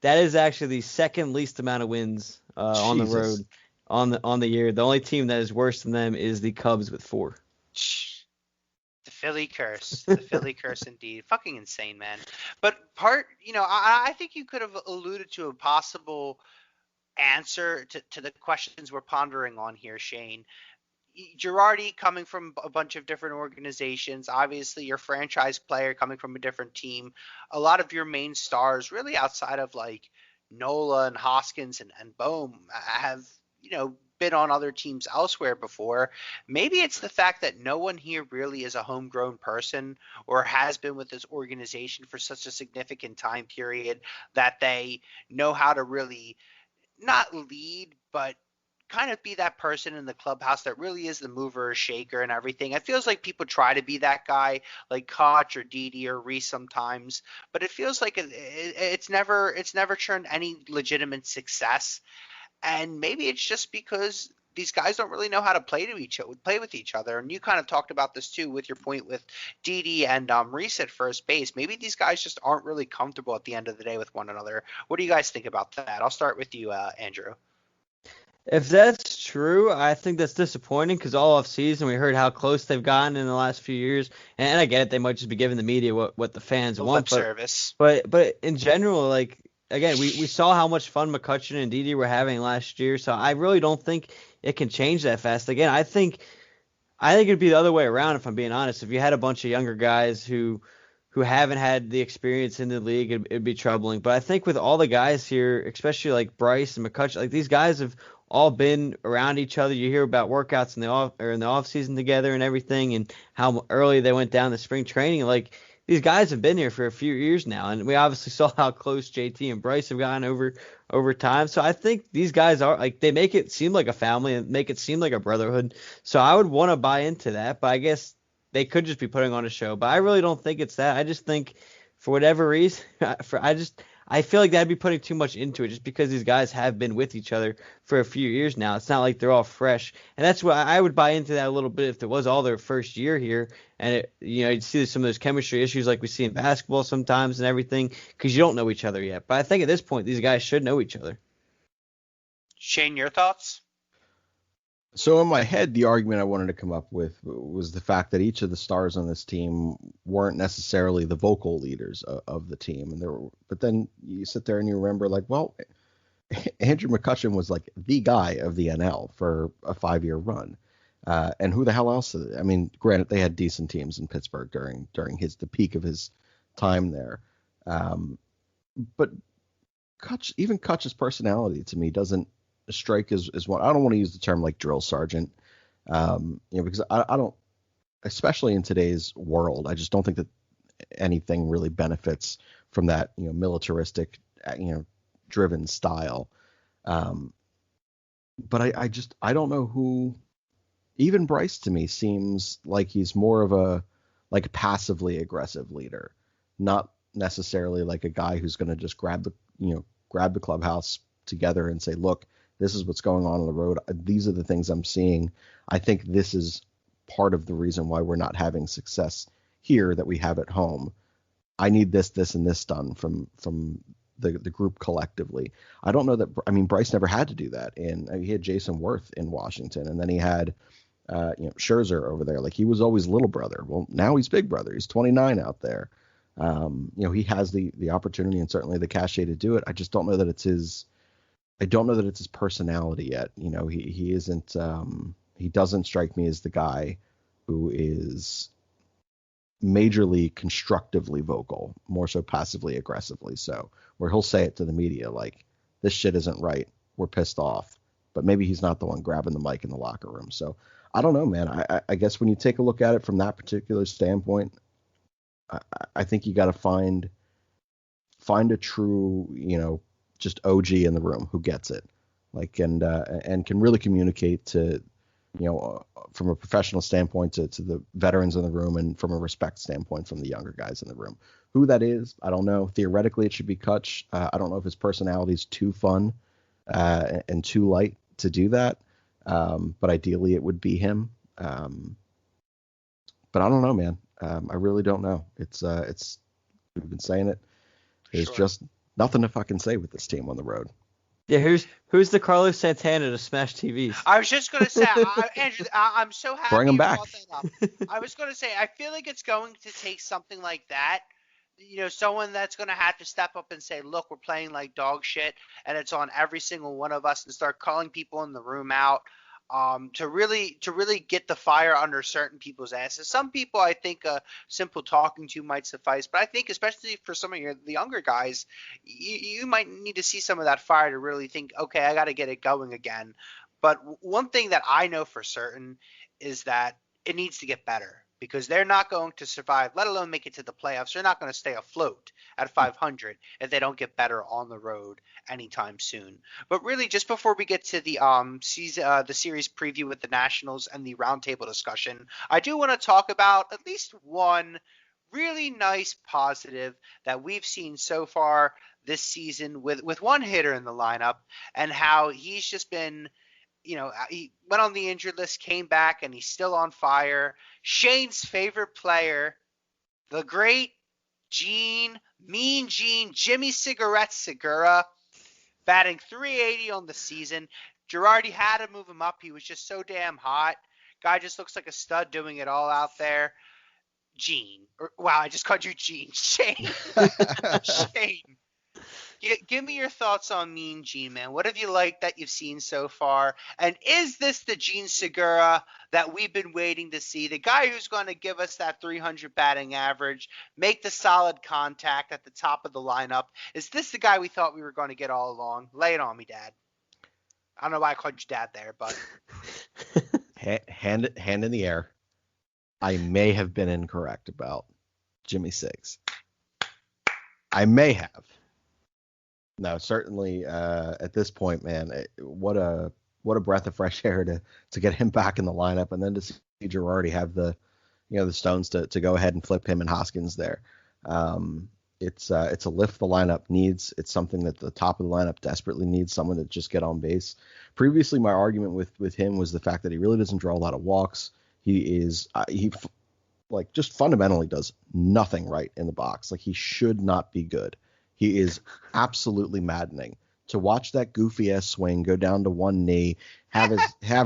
Speaker 2: is actually the second least amount of wins on the road on the year. The only team that is worse than them is the Cubs with 4.
Speaker 1: The Philly curse. The Philly curse indeed. Fucking insane, man. But I think you could have alluded to a possible answer to the questions we're pondering on here, Shane. Girardi coming from a bunch of different organizations, obviously your franchise player coming from a different team. A lot of your main stars, really outside of like Nola and Hoskins and Bohm, have, been on other teams elsewhere before. Maybe it's the fact that no one here really is a homegrown person or has been with this organization for such a significant time period that they know how to really not lead, but kind of be that person in the clubhouse that really is the mover or shaker and everything. It feels like people try to be that guy, like Koch or Didi or Reese sometimes, but it feels like it's never turned any legitimate success. And maybe it's just because these guys don't really know how to play with each other. And you kind of talked about this too with your point with Didi and Reese at first base. Maybe these guys just aren't really comfortable at the end of the day with one another. What do you guys think about that? I'll start with you, Andrew.
Speaker 2: If that's true, I think that's disappointing because all off season we heard how close they've gotten in the last few years, and I get it, they might just be giving the media what the fans want,
Speaker 1: service.
Speaker 2: But in general, like again, we saw how much fun McCutchen and Didi were having last year, so I really don't think it can change that fast. Again, I think it'd be the other way around if I'm being honest. If you had a bunch of younger guys who haven't had the experience in the league, it'd be troubling. But I think with all the guys here, especially like Bryce and McCutchen, like these guys have all been around each other. You hear about workouts in the off season together and everything, and how early they went down to spring training. Like these guys have been here for a few years now, and we obviously saw how close JT and Bryce have gotten over time. So I think these guys are like, they make it seem like a family and make it seem like a brotherhood. So I would want to buy into that, but I guess they could just be putting on a show. But I really don't think it's that. I just think for whatever reason, I feel like that'd be putting too much into it just because these guys have been with each other for a few years now. It's not like they're all fresh. And that's why I would buy into that a little bit if it was all their first year here. And, you'd see some of those chemistry issues like we see in basketball sometimes and everything because you don't know each other yet. But I think at this point, these guys should know each other.
Speaker 1: Shane, your thoughts?
Speaker 3: So in my head, the argument I wanted to come up with was the fact that each of the stars on this team weren't necessarily the vocal leaders of the team, but then you sit there and you remember, like, well, Andrew McCutchen was like the guy of the NL for a 5-year run, and who the hell else? I mean, granted, they had decent teams in Pittsburgh during the peak of his time there, but even Kutch's personality to me doesn't strike as one. I don't want to use the term like drill sergeant, because I don't, especially in today's world, I just don't think that anything really benefits from that, militaristic, driven style. But I don't know who. Even Bryce to me seems like he's more of a passively aggressive leader, not necessarily like a guy who's going to just grab the clubhouse together and say, look, this is what's going on the road. These are the things I'm seeing. I think this is part of the reason why we're not having success here that we have at home. I need this, and this done from the group collectively. I don't know that. I mean, Bryce never had to do that. And he had Jason Worth in Washington, and then he had Scherzer over there. Like, he was always little brother. Well, now he's big brother. He's 29 out there. He has the opportunity and certainly the cachet to do it. I just don't know that it's his. I don't know that it's his personality yet. He isn't. He doesn't strike me as the guy who is majorly constructively vocal, more so passively aggressively. So where he'll say it to the media like, "This shit isn't right. We're pissed off," but maybe he's not the one grabbing the mic in the locker room. So I don't know, man. I guess when you take a look at it from that particular standpoint, I think you got to find a true, just OG in the room who gets it, like, and can really communicate to, from a professional standpoint to the veterans in the room, and from a respect standpoint from the younger guys in the room. Who that is, I don't know. Theoretically, it should be Kutch. I don't know if his personality is too fun and too light to do that, but ideally it would be him. But I don't know, man. I really don't know. It's we've been saying it. There's just nothing to fucking say with this team on the road.
Speaker 2: Yeah, who's the Carlos Santana to smash TVs?
Speaker 1: I was just going to say, Andrew, I'm so happy
Speaker 3: Bring him
Speaker 1: you
Speaker 3: back.
Speaker 1: brought that up. I was going to say, I feel like it's going to take something like that. Someone that's going to have to step up and say, look, we're playing like dog shit, and it's on every single one of us, and start calling people in the room out. To really get the fire under certain people's asses. Some people, I think, simple talking to might suffice, but I think especially for some of the younger guys, you might need to see some of that fire to really think, okay, I got to get it going again. But one thing that I know for certain is that it needs to get better, because they're not going to survive, let alone make it to the playoffs. They're not going to stay afloat at 500 if they don't get better on the road anytime soon. But really, just before we get to the series preview with the Nationals and the roundtable discussion, I do want to talk about at least one really nice positive that we've seen so far this season with one hitter in the lineup, and how he's just been – he went on the injured list, came back, and he's still on fire. Shane's favorite player, the great Mean Gene, Jimmy Cigarette Segura, batting .380 on the season. Girardi had to move him up. He was just so damn hot. Guy just looks like a stud doing it all out there. Gene. Wow, I just called you Gene. Shane. Shane. Give me your thoughts on Mean Gene, man. What have you liked that you've seen so far? And is this the Gene Segura that we've been waiting to see? The guy who's going to give us that 300 batting average, make the solid contact at the top of the lineup. Is this the guy we thought we were going to get all along? Lay it on me, Dad. I don't know why I called you Dad there, but.
Speaker 3: hand in the air. I may have been incorrect about Jimmy Siggs. I may have. No, certainly at this point, man, what a breath of fresh air to get him back in the lineup, and then to see Girardi have the stones to go ahead and flip him and Hoskins there. It's a lift the lineup needs. It's something that the top of the lineup desperately needs, someone to just get on base. Previously, my argument with him was the fact that he really doesn't draw a lot of walks. Like just fundamentally does nothing right in the box. Like he should not be good. He is absolutely maddening to watch that goofy ass swing go down to one knee, have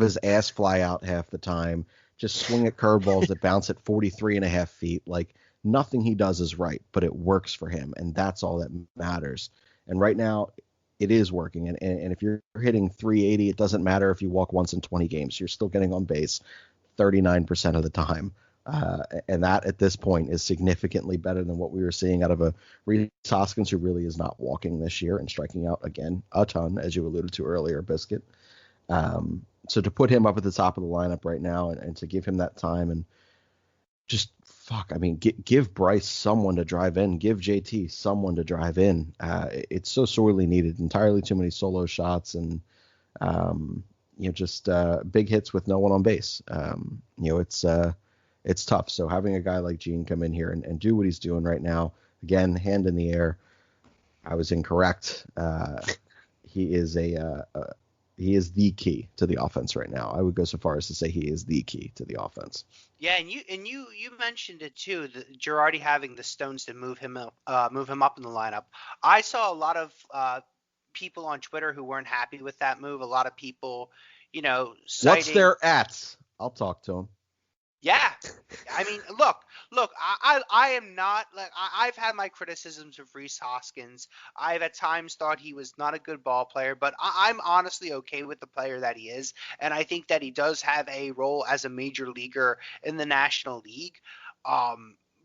Speaker 3: his ass fly out half the time, just swing at curveballs that bounce at 43.5 feet. Like nothing he does is right, but it works for him, and that's all that matters. And right now, it is working. And if you're hitting 380, it doesn't matter if you walk once in 20 games. You're still getting on base 39% of the time. And that at this point is significantly better than what we were seeing out of a Rhys Hoskins, who really is not walking this year and striking out again a ton, as you alluded to earlier, Biscuit. So to put him up at the top of the lineup right now and to give him that time and just give Bryce someone to drive in, give JT someone to drive in. It's so sorely needed. Entirely too many solo shots and just big hits with no one on base. It's tough. So having a guy like Gene come in here and do what he's doing right now, again, hand in the air. I was incorrect. He is the key to the offense right now. I would go so far as to say he is the key to the offense.
Speaker 1: Yeah, and you mentioned it too. Girardi having the stones to move him up in the lineup. I saw a lot of people on Twitter who weren't happy with that move. A lot of people, citing.
Speaker 3: What's their ats? I'll talk to them.
Speaker 1: Yeah, I mean, look, I am not like I've had my criticisms of Rhys Hoskins. I've at times thought he was not a good ball player, but I'm honestly okay with the player that he is, and I think that he does have a role as a major leaguer in the National League.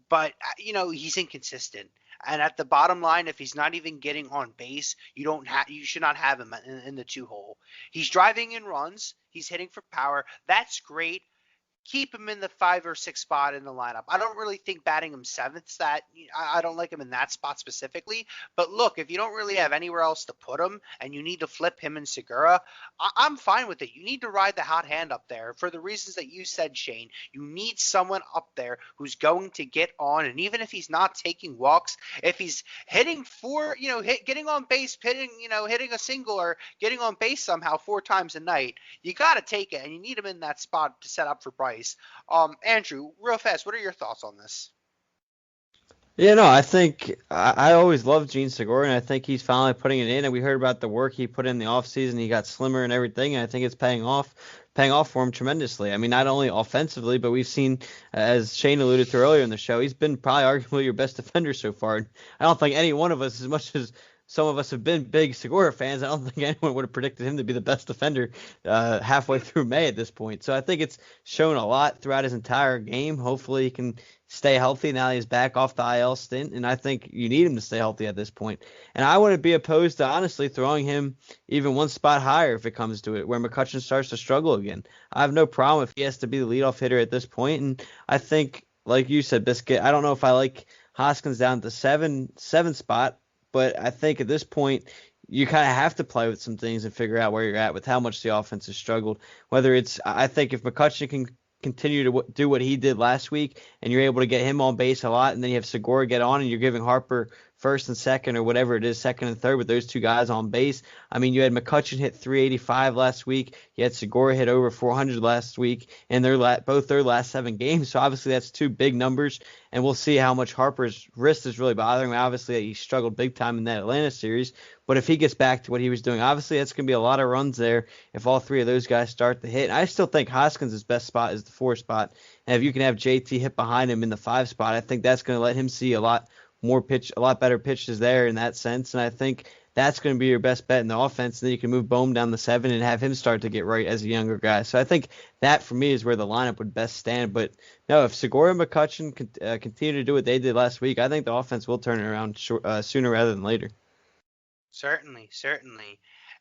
Speaker 1: But he's inconsistent. And at the bottom line, if he's not even getting on base, you should not have him in the 2-hole. He's driving in runs. He's hitting for power. That's great. Keep him in the 5 or 6 spot in the lineup. I don't really think batting him 7th's I don't like him in that spot specifically. But look, if you don't really have anywhere else to put him and you need to flip him and Segura, I'm fine with it. You need to ride the hot hand up there for the reasons that you said, Shane. You need someone up there who's going to get on, and even if he's not taking walks, if he's hitting getting on base, hitting a single or getting on base somehow 4 times a night, you got to take it, and you need him in that spot to set up for Bryce. Andrew, real fast, what are your thoughts on this?
Speaker 2: Yeah, no, I think I always loved Gene Segura, and I think he's finally putting it in. And we heard about the work he put in the offseason. He got slimmer and everything, and I think it's paying off for him tremendously. I mean, not only offensively, but we've seen, as Shane alluded to earlier in the show, he's been probably arguably your best defender so far. And I don't think any one of us, as much as some of us have been big Segura fans, I don't think anyone would have predicted him to be the best defender halfway through May at this point. So I think it's shown a lot throughout his entire game. Hopefully he can stay healthy now that he's back off the IL stint, and I think you need him to stay healthy at this point. And I wouldn't be opposed to honestly throwing him even one spot higher if it comes to it, where McCutchen starts to struggle again. I have no problem if he has to be the leadoff hitter at this point, and I think, like you said, Biscuit, I don't know if I like Hoskins down at the seven spot, but I think at this point you kind of have to play with some things and figure out where you're at with how much the offense has struggled. Whether it's, I think if McCutchen can continue to do what he did last week and you're able to get him on base a lot, and then you have Segura get on and you're giving Harper first and second or whatever it is, second and third with those two guys on base. I mean, you had McCutchen hit 385 last week. You had Segura hit over 400 last week in both their last 7 games. So obviously that's 2 big numbers, and we'll see how much Harper's wrist is really bothering him. Obviously he struggled big time in that Atlanta series, but if he gets back to what he was doing, obviously that's going to be a lot of runs there if all 3 of those guys start to hit. I still think Hoskins' best spot is the 4 spot, and if you can have JT hit behind him in the 5 spot, I think that's going to let him see a lot better pitches there in that sense, and I think that's going to be your best bet in the offense. And then you can move Bohm down the 7 and have him start to get right as a younger guy. So I think that for me is where the lineup would best stand. But no, if Segura and McCutchen continue to do what they did last week, I think the offense will turn it around sooner rather than later.
Speaker 1: Certainly,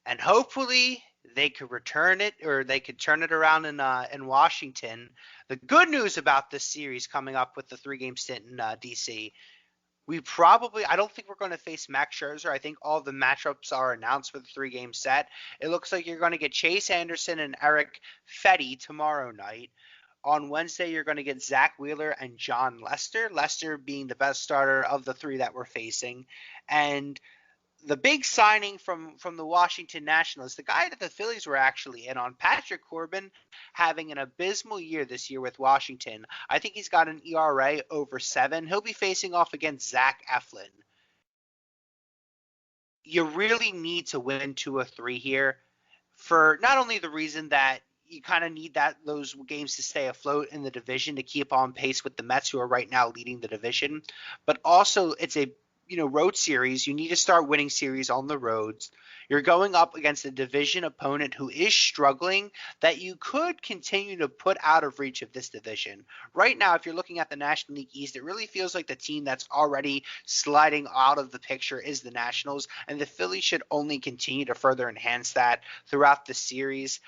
Speaker 1: and hopefully they could return it, or they could turn it around in Washington. The good news about this series coming up with the 3-game stint in DC. I don't think we're going to face Max Scherzer. I think all the matchups are announced for the 3-game set. It looks like you're going to get Chase Anderson and Eric Fetty tomorrow night. On Wednesday, you're going to get Zach Wheeler and John Lester. Lester being the best starter of the three that we're facing. And the big signing from the Washington Nationals, the guy that the Phillies were actually in on, Patrick Corbin, having an abysmal year this year with Washington. I think he's got an ERA over 7. He'll be facing off against Zach Eflin. You really need to win 2 or 3 here for not only the reason that you kind of need those games to stay afloat in the division to keep on pace with the Mets, who are right now leading the division, but also it's a road series. You need to start winning series on the roads. You're going up against a division opponent who is struggling that you could continue to put out of reach of this division. Right now, if you're looking at the National League East, it really feels like the team that's already sliding out of the picture is the Nationals, and the Phillies should only continue to further enhance that throughout the series.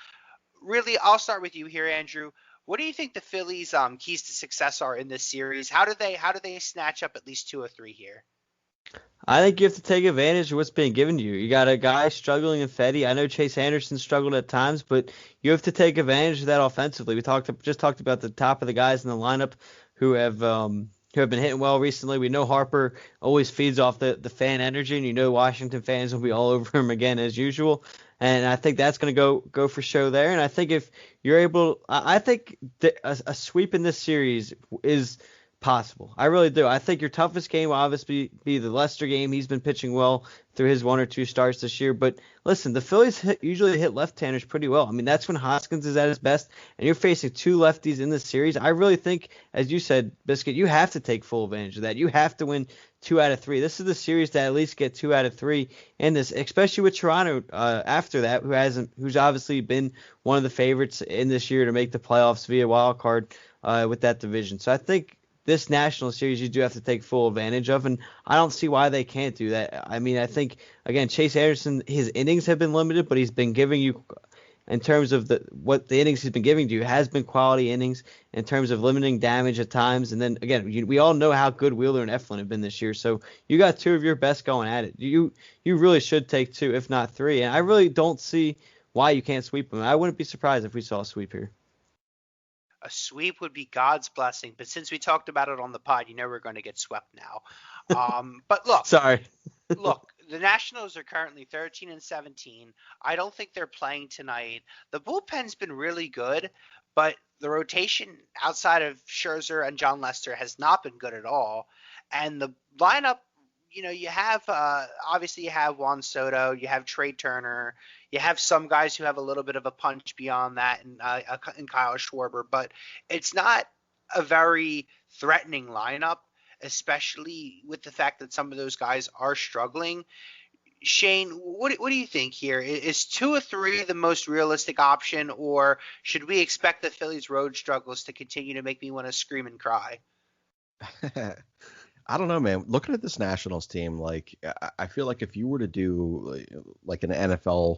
Speaker 1: Really, I'll start with you here, Andrew. What do you think the Phillies' keys to success are in this series? How do they snatch up at least 2 or 3 here?
Speaker 2: I think you have to take advantage of what's being given to you. You got a guy struggling in Fetty. I know Chase Anderson struggled at times, but you have to take advantage of that offensively. We just talked about the top of the guys in the lineup who have been hitting well recently. We know Harper always feeds off the fan energy, and you know Washington fans will be all over him again as usual. And I think that's going to go for show there. And I think if you're able, I think a sweep in this series is possible. I really do. I think your toughest game will obviously be the Lester game. He's been pitching well through his 1 or 2 starts this year. But listen, the Phillies usually hit left-handers pretty well. I mean, that's when Hoskins is at his best, and you're facing 2 lefties in this series. I really think, as you said, Biscuit, you have to take full advantage of that. You have to win 2 out of 3. This is the series to at least get 2 out of 3 in this, especially with Toronto after that, who's obviously been one of the favorites in this year to make the playoffs via wild card with that division. So I think this national series you do have to take full advantage of, and I don't see why they can't do that. I mean, I think, again, Chase Anderson, his innings have been limited, but he's been giving you, in terms of what the innings he's been giving to you, has been quality innings in terms of limiting damage at times. And then, again, we all know how good Wheeler and Eflin have been this year, so you got 2 of your best going at it. You really should take 2, if not 3, and I really don't see why you can't sweep them. I wouldn't be surprised if we saw a sweep here.
Speaker 1: A sweep would be God's blessing, but since we talked about it on the pod, we're going to get swept now. But look,
Speaker 2: sorry.
Speaker 1: Look, the Nationals are currently 13-17. I don't think they're playing tonight. The bullpen's been really good, but the rotation outside of Scherzer and John Lester has not been good at all. And the lineup, you have obviously you have Juan Soto, you have Trey Turner, you have some guys who have a little bit of a punch beyond that, and Kyle Schwarber, but it's not a very threatening lineup, especially with the fact that some of those guys are struggling. Shane, what do you think here? Is 2 or 3 the most realistic option, or should we expect the Phillies' road struggles to continue to make me want to scream and cry?
Speaker 3: I don't know, man. Looking at this Nationals team, like, I feel like if you were to do like an NFL,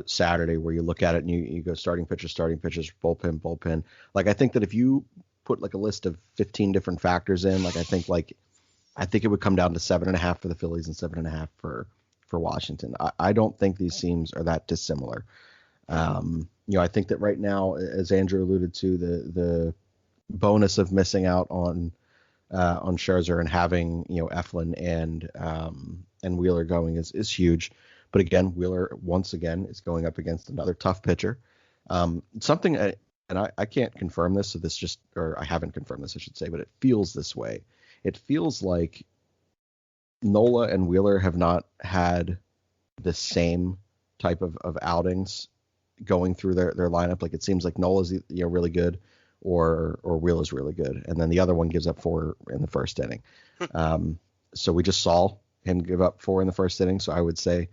Speaker 3: Saturday where you look at it and you go starting pitchers, bullpen. Like, I think that if you put like a list of 15 different factors in, like, I think it would come down to 7.5 for the Phillies and 7.5 for Washington. I don't think these teams are that dissimilar. I think that right now, as Andrew alluded to, the bonus of missing out on Scherzer and having Eflin and Wheeler going is huge. But again, Wheeler once again is going up against another tough pitcher. Something, and I can't confirm this, or I haven't confirmed this, I should say, but it feels this way. It feels like Nola and Wheeler have not had the same type of outings going through their lineup. Like, it seems like Nola's really good, or Wheeler's really good, and then the other one gives up 4 in the first inning. So we just saw him give up 4 in the first inning. So I would say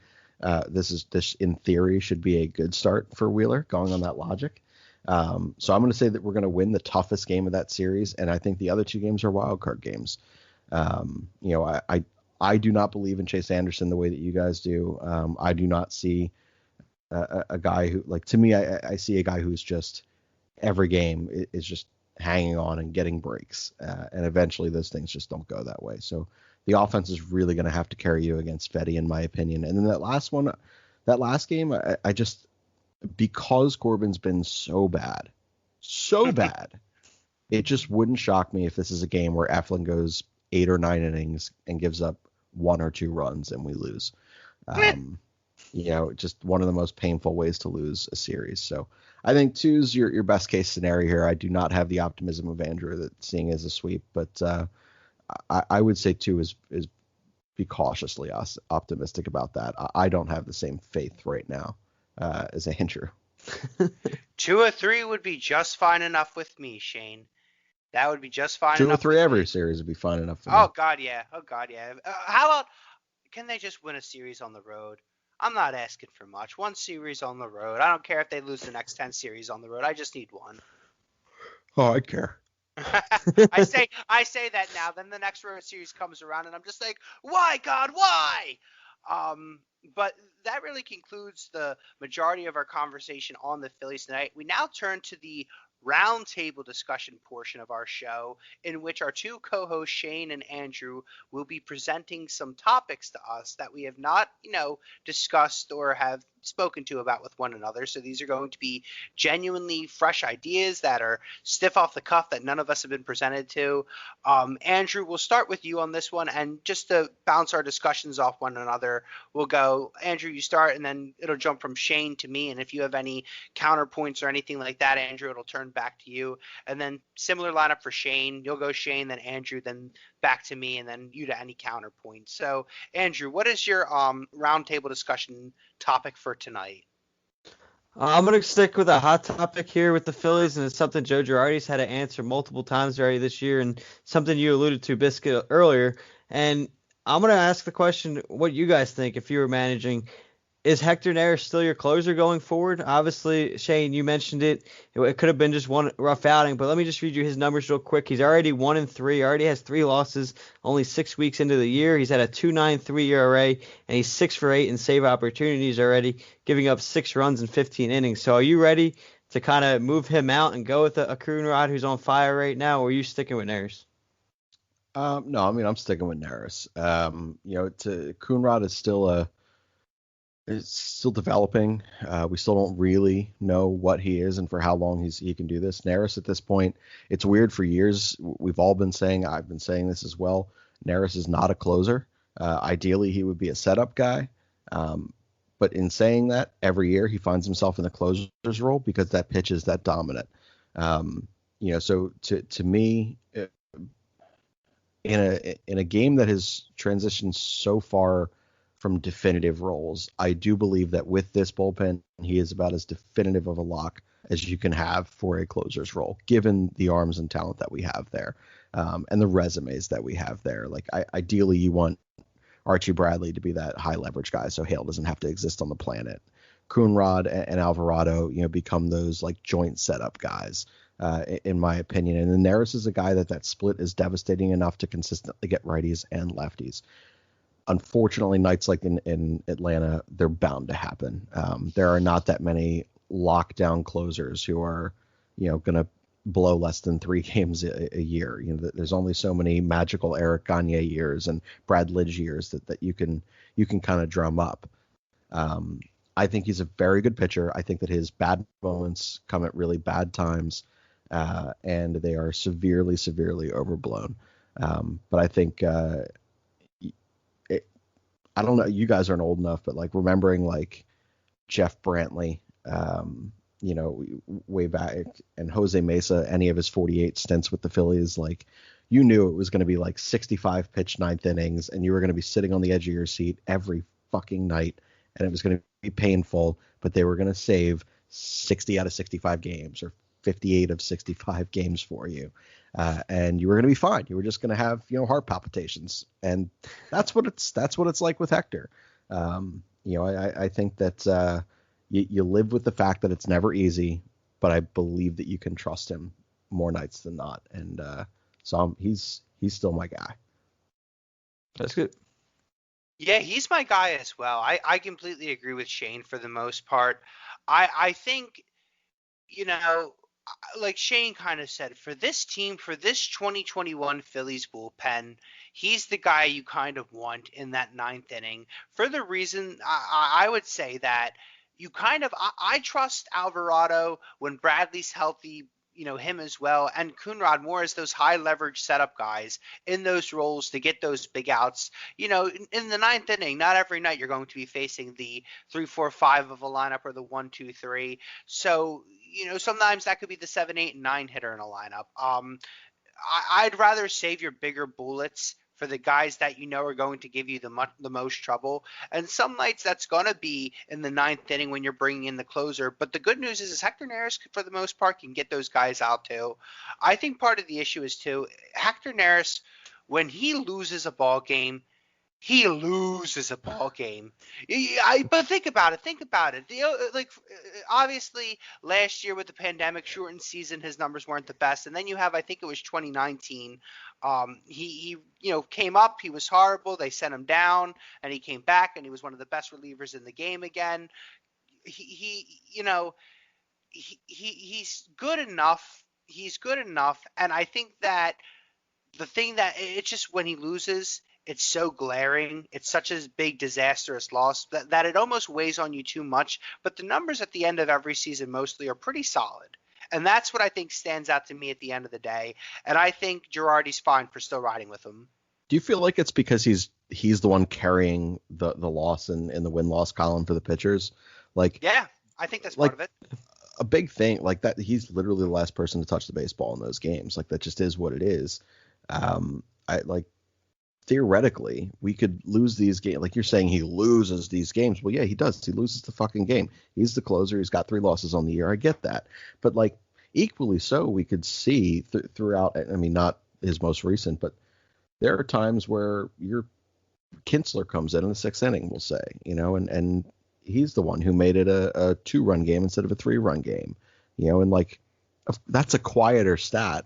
Speaker 3: this in theory should be a good start for Wheeler, going on that logic. So I'm going to say that we're going to win the toughest game of that series, and I think the other 2 games are wild card games. I do not believe in Chase Anderson the way that you guys do. I do not see a guy who, like, to me, I see a guy who's just every game is just hanging on and getting breaks, and eventually those things just don't go that way. So the offense is really going to have to carry you against Fetty, in my opinion. And then that last game, I just, because Corbin's been so bad so bad. It just wouldn't shock me if this is a game where Eflin goes 8 or 9 innings and gives up 1 or 2 runs and we lose. Just one of the most painful ways to lose a series. So I think 2's your best case scenario here. I do not have the optimism of Andrew that seeing as a sweep, but I would say 2 is be cautiously optimistic about that. I don't have the same faith right now as Andrew.
Speaker 1: 2 or 3 would be just fine enough with me, Shane. That would be just fine
Speaker 3: 2
Speaker 1: enough.
Speaker 3: 2 or 3 every series would be fine enough for me.
Speaker 1: Oh God, yeah. How about, can they just win a series on the road? I'm not asking for much. 1 series on the road. I don't care if they lose the next 10 series on the road. I just need 1.
Speaker 3: Oh, I care.
Speaker 1: I say that now. Then the next road series comes around, and I'm just like, why, God, why? But that really concludes the majority of our conversation on the Phillies tonight. We now turn to the roundtable discussion portion of our show, in which our 2 co-hosts, Shane and Andrew, will be presenting some topics to us that we have not, discussed or have spoken to about with one another. So these are going to be genuinely fresh ideas that are stiff off the cuff that none of us have been presented to. Andrew, we'll start with you on this one, and just to bounce our discussions off one another, we'll go, Andrew, you start, and then it'll jump from Shane to me, and if you have any counterpoints or anything like that, Andrew, it'll turn back to you. And then similar lineup for Shane. You'll go Shane, then Andrew, then back to me, and then you to any counterpoints. So, Andrew, what is your roundtable discussion topic for tonight?
Speaker 2: I'm going to stick with a hot topic here with the Phillies, and it's something Joe Girardi's had to answer multiple times already this year, and something you alluded to, Biscuit, earlier. And I'm going to ask the question, what you guys think if you were managing. Is Hector Neris still your closer going forward? Obviously, Shane, you mentioned it. It could have been just one rough outing, but let me just read you his numbers real quick. He's already 1-3, already has 3 losses, only 6 weeks into the year. He's had a 2.93 ERA, and he's 6 for 8 in save opportunities already, giving up 6 runs in 15 innings. So are you ready to kind of move him out and go with a Coonrod who's on fire right now, or are you sticking with Neris?
Speaker 3: No, I mean, I'm sticking with Neris. Coonrod is still developing. We still don't really know what he is and for how long he can do this. Neris at this point, it's weird. For years, we've all been saying, I've been saying this as well, Neris is not a closer. Ideally, he would be a setup guy. But in saying that, every year he finds himself in the closer's role because that pitch is that dominant. So to me, in a game that has transitioned so far from definitive roles, I do believe that with this bullpen, he is about as definitive of a lock as you can have for a closer's role, given the arms and talent that we have there, and the resumes that we have there. Like, ideally, you want Archie Bradley to be that high leverage guy, so Hale doesn't have to exist on the planet. Coonrod and Alvarado, become those like joint setup guys, in my opinion. And then Neris is a guy that split is devastating enough to consistently get righties and lefties. Unfortunately, nights like in Atlanta, they're bound to happen. There are not that many lockdown closers who are, going to blow less than 3 games a year. There's only so many magical Eric Gagne years and Brad Lidge years that you can kind of drum up. I think he's a very good pitcher. I think that his bad moments come at really bad times, and they are severely, severely overblown. But I think. I don't know. You guys aren't old enough, but like remembering like Jeff Brantley, way back, and Jose Mesa, any of his 48 stints with the Phillies, like you knew it was going to be like 65 pitch 9th innings, and you were going to be sitting on the edge of your seat every fucking night, and it was going to be painful, but they were going to save 60 out of 65 games or 58 of 65 games for you. And you were going to be fine. You were just going to have, heart palpitations. And that's what it's like with Hector. I think that you live with the fact that it's never easy, but I believe that you can trust him more nights than not. And so he's still my guy.
Speaker 2: That's good.
Speaker 1: Yeah, he's my guy as well. I completely agree with Shane for the most part. I think, like Shane kind of said, for this team, for this 2021 Phillies bullpen, he's the guy you kind of want in that 9th inning for the reason I would say that you kind of – I trust Alvarado when Bradley's healthy him as well, and Coonrod more as those high leverage setup guys in those roles to get those big outs. In the ninth inning, not every night you're going to be facing the 3-4-5 of a lineup or the 1-2-3. So, sometimes that could be the 7, 8, and 9 hitter in a lineup. I'd rather save your bigger bullets for the guys that are going to give you the most trouble. And some nights that's going to be in the ninth inning when you're bringing in the closer. But the good news is Hector Neris, for the most part, can get those guys out too. I think part of the issue is too, Hector Neris, when he loses a ball game, he loses a ball game. But think about it. Obviously, last year with the pandemic shortened season, his numbers weren't the best. And then you have, I think it was 2019. He came up. He was horrible. They sent him down, and he came back, and he was one of the best relievers in the game again. He's good enough. He's good enough, and I think that the thing that it's just when he loses, it's so glaring. It's such a big disastrous loss that it almost weighs on you too much. But the numbers at the end of every season mostly are pretty solid. And that's what I think stands out to me at the end of the day. And I think Girardi's fine for still riding with him.
Speaker 3: Do you feel like it's because he's the one carrying the loss in the win-loss column for the pitchers?
Speaker 1: Yeah, I think that's part of it.
Speaker 3: A big thing like that. He's literally the last person to touch the baseball in those games. Like that just is what it is. Theoretically, we could lose these games. Like you're saying, he loses these games. Well, yeah, he does. He loses the fucking game. He's the closer. He's got 3 losses on the year. I get that. But equally so, we could see throughout. I mean, not his most recent, but there are times where your Kinsler comes in the 6th inning, we'll say, and he's the one who made it a 2-run game instead of a 3-run game, and that's a quieter stat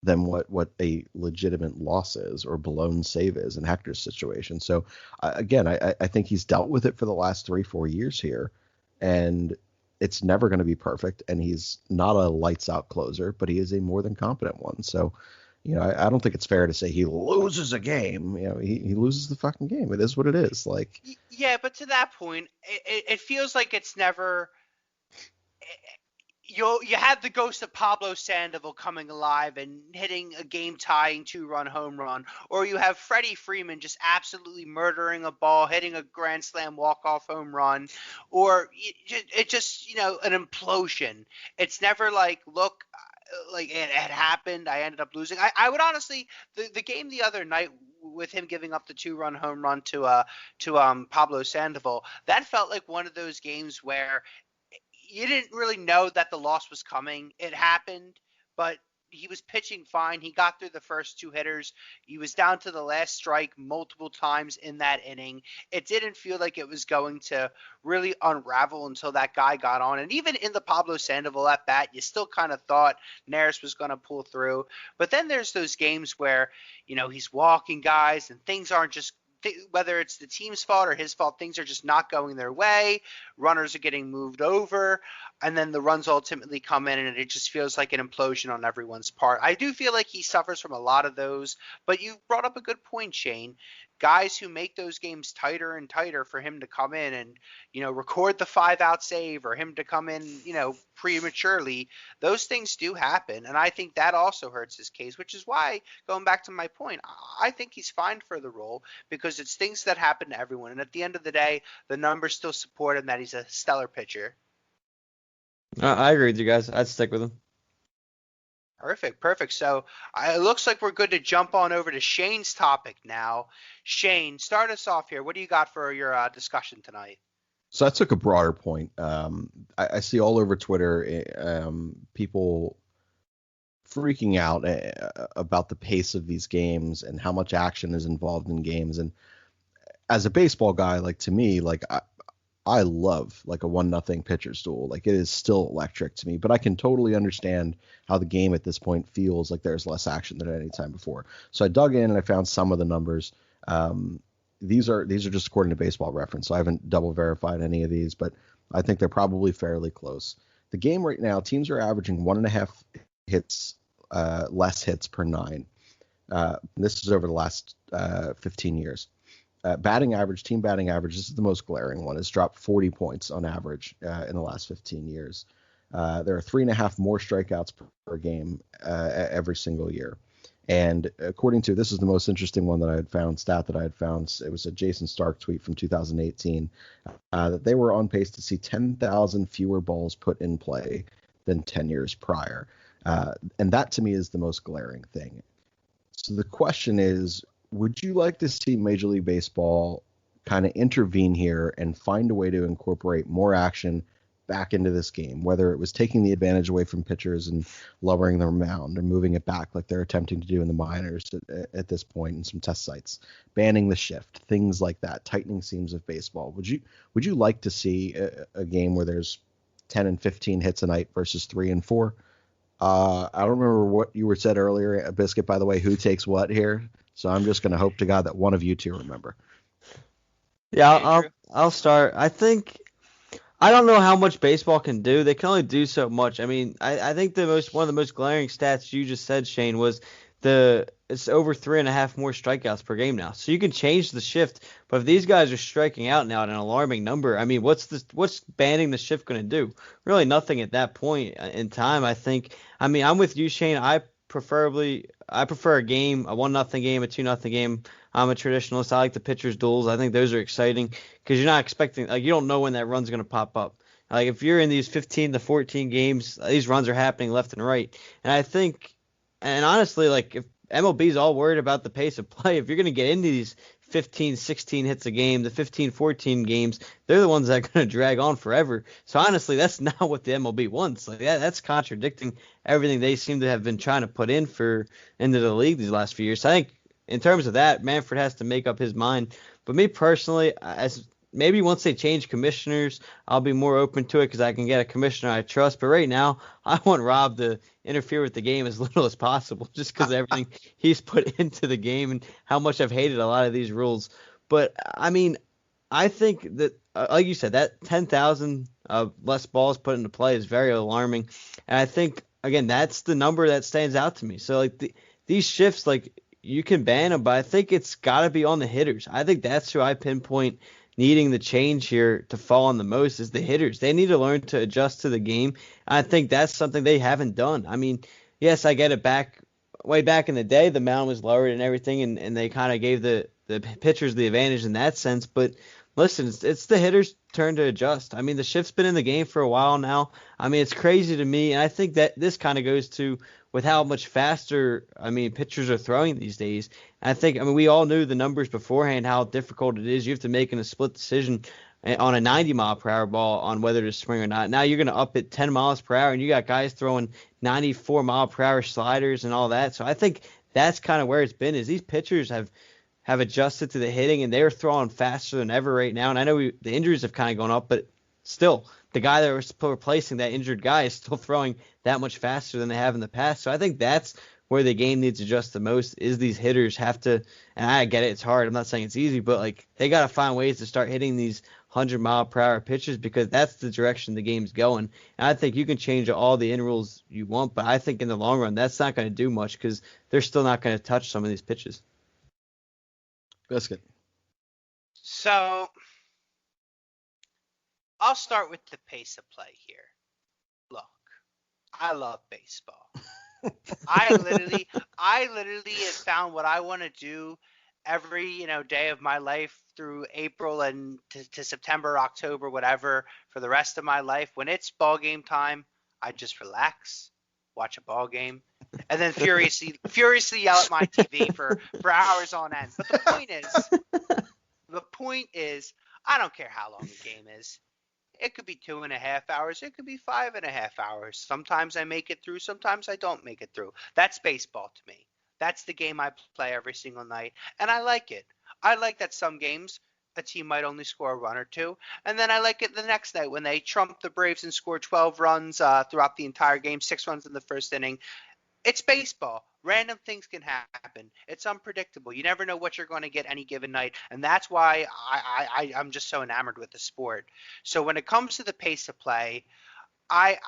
Speaker 3: than what a legitimate loss is or blown save is in Hector's situation. So again, I think he's dealt with it for the last 3-4 years here, and it's never going to be perfect. And he's not a lights out closer, but he is a more than competent one. So, I don't think it's fair to say he loses a game. He loses the fucking game. It is what it is.
Speaker 1: Yeah, but to that point, it feels like it's never. You had the ghost of Pablo Sandoval coming alive and hitting a game-tying 2-run home run, or you have Freddie Freeman just absolutely murdering a ball, hitting a grand slam walk-off home run, or it just an implosion. It's never look, it had happened. I ended up losing. I would honestly, the game the other night with him giving up the 2-run home run to Pablo Sandoval, that felt like one of those games where you didn't really know that the loss was coming. It happened, but he was pitching fine. He got through the first 2 hitters. He was down to the last strike multiple times in that inning. It didn't feel like it was going to really unravel until that guy got on. And even in the Pablo Sandoval at bat, you still kind of thought Neris was going to pull through. But then there's those games where, he's walking guys and things aren't just whether it's the team's fault or his fault, things are just not going their way. Runners are getting moved over, and then the runs ultimately come in, and it just feels like an implosion on everyone's part. I do feel like he suffers from a lot of those, but you brought up a good point, Shane. Guys who make those games tighter and tighter for him to come in and, record the 5-out save, or him to come in, prematurely, those things do happen. And I think that also hurts his case, which is why, going back to my point, I think he's fine for the role because it's things that happen to everyone. And at the end of the day, the numbers still support him that he's a stellar pitcher.
Speaker 2: I agree with you guys. I'd stick with him.
Speaker 1: Perfect. So it looks like we're good to jump on over to Shane's topic now. Shane, start us off here. What do you got for your discussion tonight?
Speaker 3: So I took a broader point. I see all over Twitter people freaking out about the pace of these games and how much action is involved in games. And as a baseball guy, to me, I love a 1-0 pitcher's duel. It is still electric to me, but I can totally understand how the game at this point feels like there's less action than at any time before. So I dug in and I found some of the numbers. These are just according to Baseball Reference. So I haven't double verified any of these, but I think they're probably fairly close. The game right now, teams are averaging 1.5 hits, less hits per 9. This is over the last 15 years. Batting average, team batting average, this is the most glaring one. It's dropped 40 points on average in the last 15 years. There are 3.5 more strikeouts per game every single year. And according to, this is the most interesting one that I had found, stat that I had found. It was a Jason Stark tweet from 2018, that they were on pace to see 10,000 fewer balls put in play than 10 years prior. And that to me is the most glaring thing. So the question is, would you like to see Major League Baseball kind of intervene here and find a way to incorporate more action back into this game, whether it was taking the advantage away from pitchers and lowering their mound or moving it back like they're attempting to do in the minors at this point in some test sites, banning the shift, things like that, tightening seams of baseball. Would you like to see a game where there's 10 and 15 hits a night versus 3 and 4? I don't remember what you were said earlier, Biscuit, by the way, who takes what here. So I'm just going to hope to God that one of you two remember.
Speaker 2: Yeah, I'll start. I don't know how much baseball can do. They can only do so much. I mean, I think one of the most glaring stats you just said, Shane, was it's over 3.5 more strikeouts per game now. So you can change the shift, but if these guys are striking out now at an alarming number, I mean, what's banning the shift going to do? Really nothing at that point in time. I mean, I'm with you, Shane. I prefer a game, a 1-0 game, a 2-0 game. I'm a traditionalist. I like the pitchers' duels. I think those are exciting because you're not expecting, like, you don't know when that run's going to pop up. Like, if you're in these 15 to 14 games, these runs are happening left and right. And honestly, like, if MLB's all worried about the pace of play, if you're going to get into these 15, 16 hits a game, the 15, 14 games, they're the ones that are going to drag on forever. So honestly, that's not what the MLB wants. Like, that's contradicting everything they seem to have been trying to put into the league these last few years. So I think in terms of that, Manfred has to make up his mind. But me personally, maybe once they change commissioners, I'll be more open to it because I can get a commissioner I trust. But right now, I want Rob to interfere with the game as little as possible, just because of everything he's put into the game and how much I've hated a lot of these rules. But I mean, I think that, like you said, that 10,000 less balls put into play is very alarming. And I think, again, that's the number that stands out to me. So, like, these shifts, like, you can ban them, but I think it's got to be on the hitters. I think that's who I pinpoint needing the change here to fall on the most is the hitters. They need to learn to adjust to the game. I think that's something they haven't done. I mean, yes, I get it way back in the day, the mound was lowered and everything, and they kind of gave the pitchers the advantage in that sense. But listen, it's the hitters' turn to adjust. I mean, the shift's been in the game for a while now. I mean, it's crazy to me, and I think that this kind of goes to with how much faster, I mean, pitchers are throwing these days. I mean, we all knew the numbers beforehand, how difficult it is. You have to make a split decision on a 90-mile-per-hour ball on whether to swing or not. Now you're going to up it 10 miles per hour, and you got guys throwing 94-mile-per-hour sliders and all that. So I think that's kind of where it's been, is these pitchers have adjusted to the hitting, and they're throwing faster than ever right now. And I know the injuries have kind of gone up, but still, the guy that was replacing that injured guy is still throwing that much faster than they have in the past. So I think that's where the game needs to adjust the most, is these hitters have to, and I get it, it's hard. I'm not saying it's easy, but like, they got to find ways to start hitting these 100-mile-per-hour pitches because that's the direction the game's going. And I think you can change all the in rules you want, but I think in the long run, that's not going to do much because they're still not going to touch some of these pitches.
Speaker 3: Biscuit.
Speaker 1: So I'll start with the pace of play here. Look, I love baseball. I literally have found what I want to do every, day of my life through April and to September, October, whatever, for the rest of my life. When it's ball game time, I just relax, watch a ball game, and then furiously yell at my TV for hours on end. But the point is, I don't care how long the game is. It could be 2.5 hours. It could be 5.5 hours. Sometimes I make it through. Sometimes I don't make it through. That's baseball to me. That's the game I play every single night, and I like it. I like that some games a team might only score a run or two, and then I like it the next night when they trump the Braves and score 12 runs throughout the entire game, 6 runs in the first inning. It's baseball. Random things can happen. It's unpredictable. You never know what you're going to get any given night, and that's why I'm just so enamored with the sport. So when it comes to the pace of play, like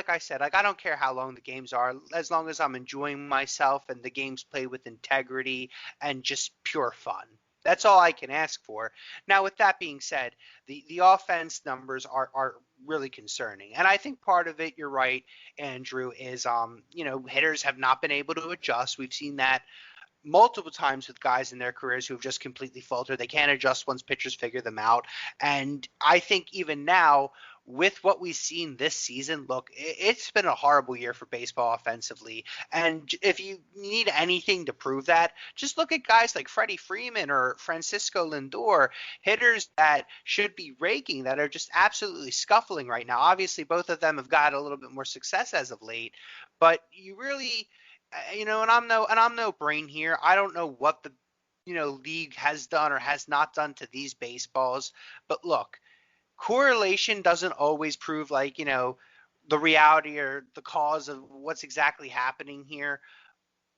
Speaker 1: I said, like, I don't care how long the games are, as long as I'm enjoying myself and the game's played with integrity and just pure fun. That's all I can ask for. Now, with that being said, the offense numbers are really concerning. And I think part of it, you're right, Andrew, is hitters have not been able to adjust. We've seen that multiple times with guys in their careers who have just completely faltered. They can't adjust once pitchers figure them out. And I think even now, with what we've seen this season, look, it's been a horrible year for baseball offensively. And if you need anything to prove that, just look at guys like Freddie Freeman or Francisco Lindor, hitters that should be raking, that are just absolutely scuffling right now. Obviously, both of them have got a little bit more success as of late, but you really and I'm no brain here. I don't know what the league has done or has not done to these baseballs, but look, correlation doesn't always prove the reality or the cause of what's exactly happening here.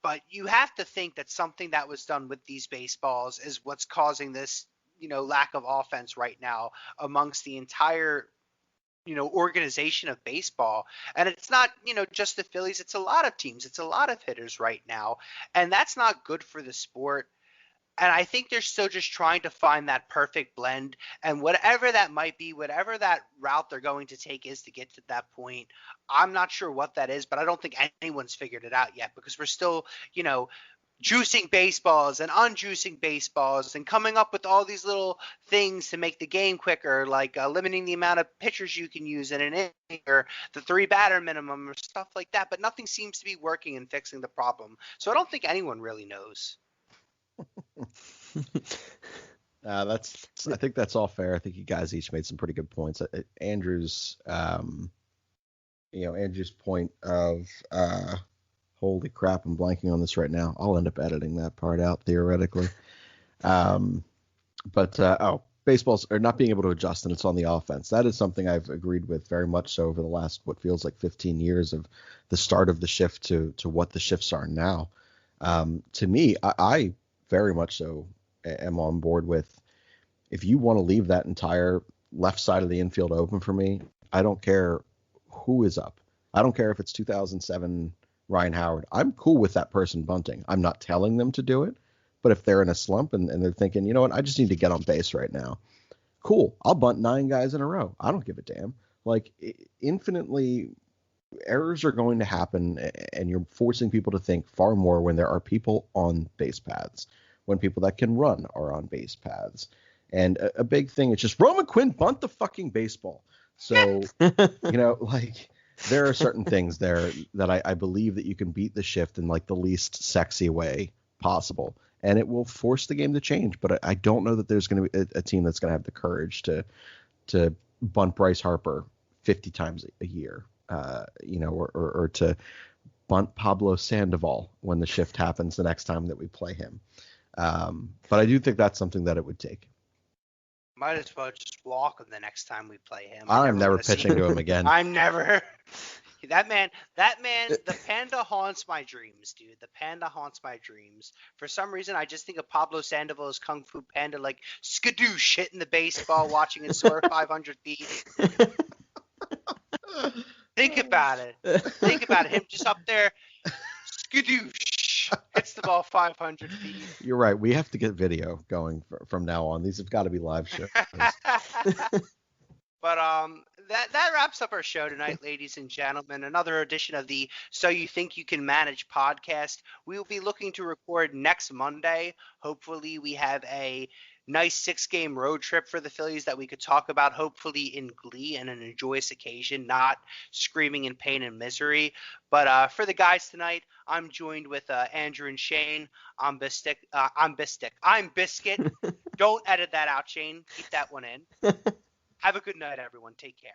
Speaker 1: But you have to think that something that was done with these baseballs is what's causing this lack of offense right now amongst the entire organization of baseball. And it's not, just the Phillies. It's a lot of teams. It's a lot of hitters right now. And that's not good for the sport. And I think they're still just trying to find that perfect blend. And whatever that might be, whatever that route they're going to take is to get to that point, I'm not sure what that is, but I don't think anyone's figured it out yet because we're still, juicing baseballs and unjuicing baseballs and coming up with all these little things to make the game quicker, like limiting the amount of pitchers you can use in an inning or the 3-batter minimum or stuff like that. But nothing seems to be working and fixing the problem. So I don't think anyone really knows.
Speaker 3: I think that's all fair. I think you guys each made some pretty good points. Andrew's point of holy crap, I'm blanking on this right now. I'll end up editing that part out theoretically. Baseballs are not being able to adjust, and it's on the offense. That is something I've agreed with very much so over the last what feels like 15 years of the start of the shift to what the shifts are now. To me, I very much so am on board with, if you want to leave that entire left side of the infield open for me, I don't care who is up. I don't care if it's 2007 Ryan Howard. I'm cool with that person bunting. I'm not telling them to do it, but if they're in a slump and they're thinking, you know what, I just need to get on base right now, cool, I'll bunt 9 guys in a row. I don't give a damn. Like, infinitely, errors are going to happen, and you're forcing people to think far more when there are people on base paths, when people that can run are on base paths. And a big thing, it's just, Roman Quinn, bunt the fucking baseball. So, there are certain things there that I believe that you can beat the shift in like the least sexy way possible, and it will force the game to change. But I don't know that there's going to be a team that's going to have the courage to bunt Bryce Harper 50 times a year, or to bunt Pablo Sandoval when the shift happens the next time that we play him. But I do think that's something that it would take.
Speaker 1: Might as well just walk him the next time we play him.
Speaker 3: I'm never pitching to him again.
Speaker 1: I'm never. That man, the panda haunts my dreams, dude. The panda haunts my dreams. For some reason, I just think of Pablo Sandoval as Kung Fu Panda, like skadoosh, hitting the baseball, watching it soar 500 feet. Think about it. Him just up there, skadoosh, hits the ball 500 feet.
Speaker 3: You're right. We have to get video going from now on. These have got to be live shows.
Speaker 1: But that wraps up our show tonight, ladies and gentlemen. Another edition of the So You Think You Can Manage podcast. We will be looking to record next Monday. Hopefully we have a nice 6-game road trip for the Phillies that we could talk about, hopefully in glee and an joyous occasion, not screaming in pain and misery. But for the guys tonight, I'm joined with Andrew and Shane. I'm Biscuit. Don't edit that out, Shane. Keep that one in. Have a good night, everyone. Take care.